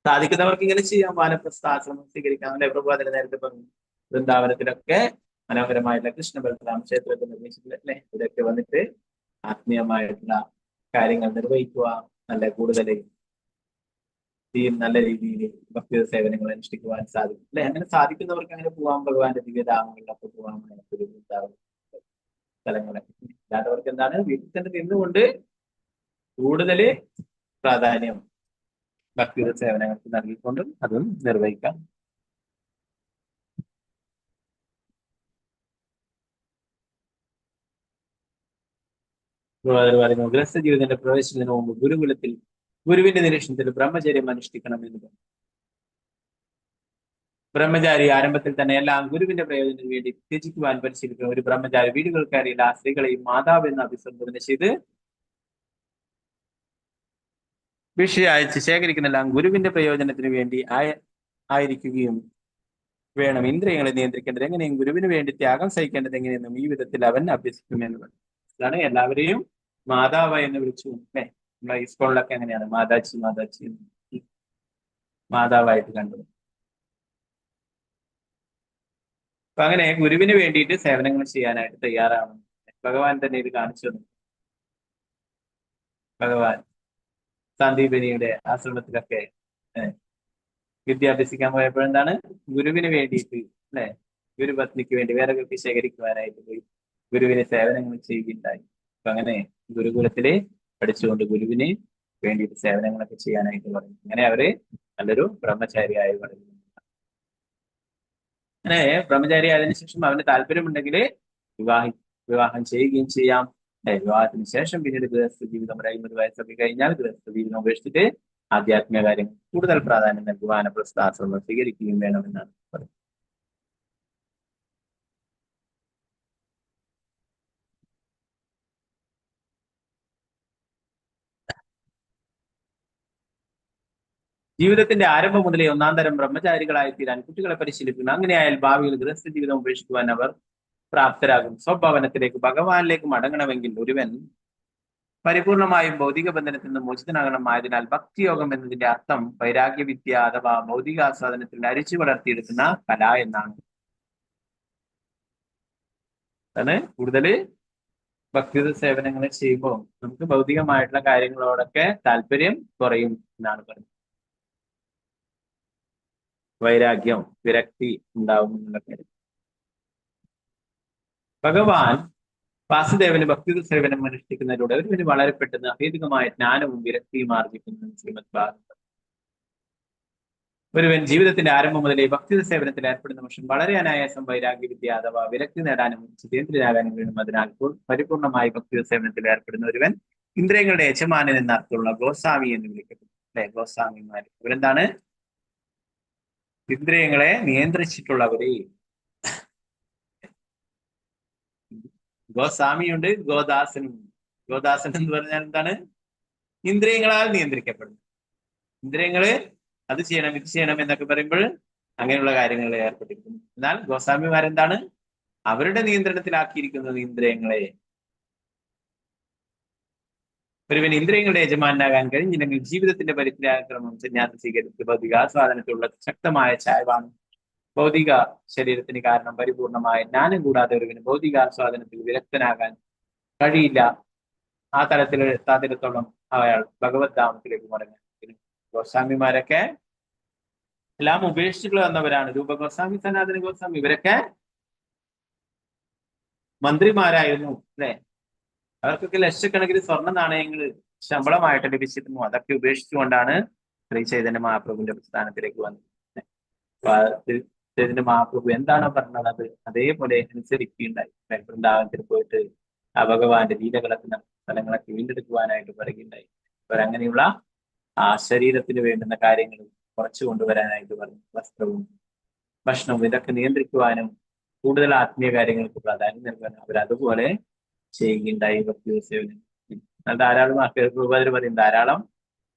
സാധിക്കുന്നവർക്ക് ഇങ്ങനെ ചെയ്യാം, വാനപ്രസ്ഥ ആശ്രമം സ്വീകരിക്കാം. അല്ലെ, പ്രഭാതന നേരത്തെ പറഞ്ഞു വൃന്ദാവനത്തിലൊക്കെ മനോഹരമായിട്ടുള്ള കൃഷ്ണ ബലറാം ക്ഷേത്രത്തിൽ നിർമ്മിച്ചിട്ടുണ്ട് അല്ലെ. ഇതൊക്കെ വന്നിട്ട് ആത്മീയമായിട്ടുള്ള കാര്യങ്ങൾ നിർവഹിക്കുക, നല്ല കൂടുതൽ നല്ല രീതിയിൽ ഭക്തി സേവനങ്ങൾ അനുഷ്ഠിക്കുവാൻ സാധിക്കും അല്ലെ. അങ്ങനെ സാധിക്കുന്നവർക്ക് അങ്ങനെ പോവാം, ഭഗവാന്റെ ദിവ്യധാമങ്ങളിലൊക്കെ പോവാം, സ്ഥലങ്ങളൊക്കെ. അല്ലാത്തവർക്ക് എന്താണ്? വീട്ടിൽ തന്നെ നിന്നുകൊണ്ട് കൂടുതൽ പ്രാധാന്യം ഭക്തി സേവനങ്ങൾക്ക് നൽകിക്കൊണ്ടും അതും നിർവഹിക്കാം. പറയുന്നു, ഗൃഹസ്ഥ ജീവിതത്തിന്റെ പ്രവേശനത്തിന് മുമ്പ് ഗുരുകുലത്തിൽ ഗുരുവിന്റെ നിരീക്ഷണത്തിൽ ബ്രഹ്മചര്യം അനുഷ്ഠിക്കണം എന്ന് പറഞ്ഞു. ബ്രഹ്മചാരി ആരംഭത്തിൽ തന്നെ എല്ലാം ഗുരുവിന്റെ പ്രയോജനത്തിന് വേണ്ടി ത്യജിക്കുവാൻ പരിശീലിക്കുന്ന ഒരു ബ്രഹ്മചാരി വീടുകൾക്കറിയില്ല ആ സ്ത്രീകളെയും മാതാവ് എന്ന് അഭിസംബോധന ചെയ്ത് ഭിക്ഷ അയച്ച് ശേഖരിക്കുന്നെല്ലാം ഗുരുവിന്റെ പ്രയോജനത്തിന് വേണ്ടി ആയിരിക്കുകയും വേണം. ഇന്ദ്രിയങ്ങളെ നിയന്ത്രിക്കേണ്ടത് എങ്ങനെയും ഗുരുവിന് വേണ്ടി ത്യാഗം സഹിക്കേണ്ടത് എങ്ങനെയെന്നും ഈ വിധത്തിൽ അവൻ അഭ്യസിക്കുമെന്ന് പറഞ്ഞു. അതാണ് എല്ലാവരെയും മാതാവ് എന്ന് വിളിച്ചു അല്ലെ. നമ്മളെ ഈ സ്കൂളിലൊക്കെ എങ്ങനെയാണ് മാതാച്ചി മാതാവായിട്ട് കണ്ടത്. അപ്പൊ അങ്ങനെ ഗുരുവിന് വേണ്ടിയിട്ട് സേവനങ്ങൾ ചെയ്യാനായിട്ട് തയ്യാറാവണം. ഭഗവാൻ തന്നെ ഇത് കാണിച്ചു തന്നു. ഭഗവാൻ സാന്ദീപനിയുടെ ആശ്രമത്തിലൊക്കെ വിദ്യാഭ്യസിക്കാൻ പോയപ്പോഴെന്താണ്? ഗുരുവിന് വേണ്ടിയിട്ട് അല്ലെ, ഗുരുപത്നിക്ക് വേണ്ടി വിറകൊക്കെ ശേഖരിക്കുവാനായിട്ട് പോയി ഗുരുവിന് സേവനങ്ങൾ ചെയ്യുകയുണ്ടായി. അപ്പൊ അങ്ങനെ ഗുരുകുലത്തില് പഠിച്ചുകൊണ്ട് ഗുരുവിന് വേണ്ടിയിട്ട് സേവനങ്ങളൊക്കെ ചെയ്യാനായിട്ട് പറഞ്ഞു. അങ്ങനെ അവര് നല്ലൊരു ബ്രഹ്മചാരിയായി പറഞ്ഞു. അങ്ങനെ ബ്രഹ്മചാരി ആയതിനു ശേഷം അവന് താല്പര്യമുണ്ടെങ്കിൽ വിവാഹം ചെയ്യുകയും ചെയ്യാം. വിവാഹത്തിന് ശേഷം പിന്നീട് ഗൃഹസ്ഥ ജീവിതം 50 വയസ്സൊക്കെ കഴിഞ്ഞാൽ ഗൃഹസ്ഥ ജീവിതം ഉപേക്ഷിച്ചിട്ട് ആധ്യാത്മിക കാര്യം കൂടുതൽ പ്രാധാന്യം നൽകുവാൻ പ്രസ്ഥാശ്രമം സ്വീകരിക്കുകയും വേണമെന്നാണ് പറയുന്നത്. ജീവിതത്തിന്റെ ആരംഭം മുതലേ ഒന്നാം തരം ബ്രഹ്മചാരികളായി തീരാൻ കുട്ടികളെ പരിശീലിക്കുന്നു. അങ്ങനെയായാൽ ഭാവിയിൽ ഗൃഹസ്ഥ ജീവിതം ഉപേക്ഷിക്കുവാൻ അവർ പ്രാപ്തരാകും. സ്വഭവനത്തിലേക്ക് ഭഗവാനിലേക്ക് മടങ്ങണമെങ്കിൽ ഒരുവൻ പരിപൂർണമായും ഭൗതിക ബന്ധനത്തിൽ നിന്ന് മോചിതനാകണം. ആയതിനാൽ ഭക്തിയോഗം എന്നതിന്റെ അർത്ഥം വൈരാഗ്യവിദ്യ അഥവാ ഭൗതികാസ്വാദനത്തിൽ അരിച്ചു വളർത്തിയെടുക്കുന്ന കല എന്നാണ്. അതാണ് കൂടുതൽ ഭക്തി സേവനങ്ങൾ ചെയ്യുമ്പോൾ നമുക്ക് ഭൗതികമായിട്ടുള്ള കാര്യങ്ങളോടൊക്കെ താല്പര്യം കുറയും എന്നാണ് പറയുന്നത്. വൈരാഗ്യം, വിരക്തി ഉണ്ടാവും എന്നുള്ള കാര്യം. ഭഗവാൻ വാസുദേവന് ഭക്തി സേവനം അനുഷ്ഠിക്കുന്നതിലൂടെ ഒരുവന് വളരെ പെട്ടെന്ന് അഭേദികമായ ജ്ഞാനവും വിരക്തിയും ആർജിക്കുന്നു. ശ്രീമദ് ഭാഗവതം. ഒരുവൻ ജീവിതത്തിന്റെ ആരംഭം മുതലേ ഭക്തി സേവനത്തിൽ ഏർപ്പെടുന്ന പക്ഷം വളരെ അനായാസം വൈരാഗ്യവിദ്യ അഥവാ വിരക്തി നേടാനും ജിതേന്ദ്രനാകാനും വേണം. അതിനാൽ പരിപൂർണമായി ഭക്തി സേവനത്തിൽ ഏർപ്പെടുന്ന ഒരുവൻ ഇന്ദ്രിയങ്ങളുടെ യജമാനൻ എന്ന അർത്ഥമുള്ള ഗോസ്വാമി എന്ന് വിളിക്കപ്പെടുന്നു അല്ലെ. ഗോസ്വാമിമാർ ഇവരെന്താണ്? ഇന്ദ്രിയങ്ങളെ നിയന്ത്രിച്ചിട്ടുള്ളവരെ. ഗോസ്വാമിയുണ്ട്, ഗോദാസനുണ്ട്. ഗോദാസൻ എന്ന് പറഞ്ഞാൽ എന്താണ്? ഇന്ദ്രിയങ്ങളാൽ നിയന്ത്രിക്കപ്പെടുന്നു. ഇന്ദ്രിയങ്ങള് അത് ചെയ്യണം ഇത് ചെയ്യണം എന്നൊക്കെ പറയുമ്പോൾ അങ്ങനെയുള്ള കാര്യങ്ങളിൽ ഏർപ്പെട്ടിരിക്കുന്നു. എന്നാൽ ഗോസ്വാമിമാരെന്താണ്? അവരുടെ നിയന്ത്രണത്തിലാക്കിയിരിക്കുന്നത് ഇന്ദ്രിയങ്ങളെ. ഒരുവൻ ഇന്ദ്രിയങ്ങളുടെ യജമാനാകാൻ കഴിഞ്ഞില്ലെങ്കിൽ ജീവിതത്തിന്റെ പരിത്യാഗക്രമം സന്യാസം സ്വീകരിച്ച് ഭൗതികാസ്വാദനത്തിലുള്ള ശക്തമായ ചായ്വാണ് ഭൗതിക ശരീരത്തിന് കാരണം. പരിപൂർണമായ ജ്ഞാനം കൂടാതെ ഒരുവന് ഭൗതികാസ്വാദനത്തിൽ വിരക്തനാകാൻ കഴിയില്ല. ആ തലത്തിൽ എത്താത്തിടത്തോളം അയാൾ ഭഗവത് ധാമത്തിലേക്ക് മടങ്ങും. ഗോസ്വാമിമാരൊക്കെ എല്ലാം ഉപേക്ഷിച്ചിട്ട് വന്നവരാണ്. രൂപ ഗോസ്വാമി, സനാതന ഗോസ്വാമി, ഇവരൊക്കെ മന്ത്രിമാരായിരുന്നു അല്ലെ. അവർക്കൊക്കെ ലക്ഷക്കണക്കിന് സ്വർണ്ണ നാണയങ്ങൾ ശമ്പളമായിട്ട് ലഭിച്ചിരുന്നു. അതൊക്കെ ഉപേക്ഷിച്ചുകൊണ്ടാണ് ശ്രീ ചൈതന്യ മഹാപ്രഭുവിന്റെ പ്രസ്ഥാനത്തിലേക്ക് വന്നത്. ചൈതന്യ മഹാപ്രഭു എന്താണോ പറഞ്ഞത് അത് അതേപോലെ അനുസരിക്കുകയുണ്ടായി. വൃന്ദാവനത്തിൽ പോയിട്ട് ആ ഭഗവാന്റെ ലീലകളൊക്കെ സ്ഥലങ്ങളൊക്കെ വീണ്ടെടുക്കുവാനായിട്ട് പറയുകയുണ്ടായി. അവരങ്ങനെയുള്ള ആ ശരീരത്തിന് വേണ്ടുന്ന കാര്യങ്ങൾ കുറച്ചു കൊണ്ടുവരാനായിട്ട് പറഞ്ഞു. വസ്ത്രവും ഭക്ഷണവും ഇതൊക്കെ നിയന്ത്രിക്കുവാനും കൂടുതൽ ആത്മീയ കാര്യങ്ങൾക്ക് പ്രാധാന്യം നൽകാനും അവരതുപോലെ ചെയ്യുകയുണ്ടായി. ഭക്തിസേവനം ധാരാളം പ്രഭുപാദർ പറയും, ധാരാളം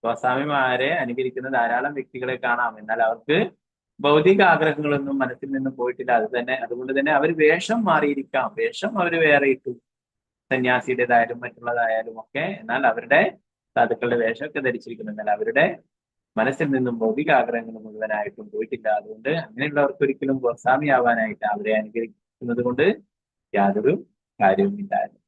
ഗോസ്വാമിമാരെ അനുകരിക്കുന്ന ധാരാളം വ്യക്തികളെ കാണാം. എന്നാൽ അവർക്ക് ഭൗതിക ആഗ്രഹങ്ങളൊന്നും മനസ്സിൽ നിന്നും പോയിട്ടില്ല. അതുകൊണ്ട് തന്നെ അവർ വേഷം മാറിയിരിക്കാം, വേഷം അവർ വേറെ ഇട്ടു, സന്യാസിയുടേതായാലും മറ്റുള്ളതായാലും ഒക്കെ. എന്നാൽ അവരുടെ സാധുക്കളുടെ വേഷമൊക്കെ ധരിച്ചിരിക്കുന്നു. എന്നാൽ അവരുടെ മനസ്സിൽ നിന്നും ഭൗതിക ആഗ്രഹങ്ങൾ മുഴുവനായിട്ടും പോയിട്ടില്ല. അതുകൊണ്ട് അങ്ങനെയുള്ളവർക്ക് ഒരിക്കലും ഗോസ്വാമി ആവാനായിട്ട് അവരെ അനുകരിക്കുന്നത് കൊണ്ട് യാതൊരു കാര്യവുമില്ലായിരുന്നു.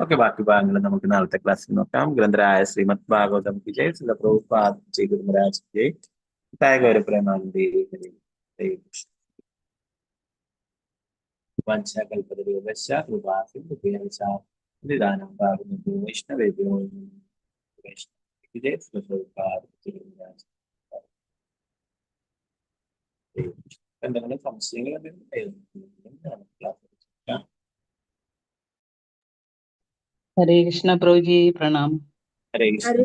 ഓക്കെ, ബാക്കി ഭാഗങ്ങൾ നമുക്ക് നാളത്തെ ക്ലാസ്സിൽ നോക്കാം. ഗ്രന്ഥരായ ശ്രീമദ് ഭാഗവതം വിജയ് ശ്രീല പ്രഭുപാദ ജയ് ഗുരുമരാജ് ജയ് ഗൗര പ്രേമാനന്ദേ ഹരേ കൃഷ്ണ. വംശകൽപതരുപശ്ച കൃപാസിദാനം ഭാഗവതോ വൈഷ്ണവേഭ്യോ വിജയ് ശ്രീല പ്രഭുപാദ ജയ് ഗുരുമരാജ്. എന്തെങ്കിലും സംശയങ്ങൾ ക്ലാസ്. ഹരേ കൃഷ്ണ പ്രഭുജി പ്രണാമം. ഹരേ കൃഷ്ണ.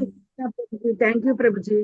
Thank you, Prabhuji.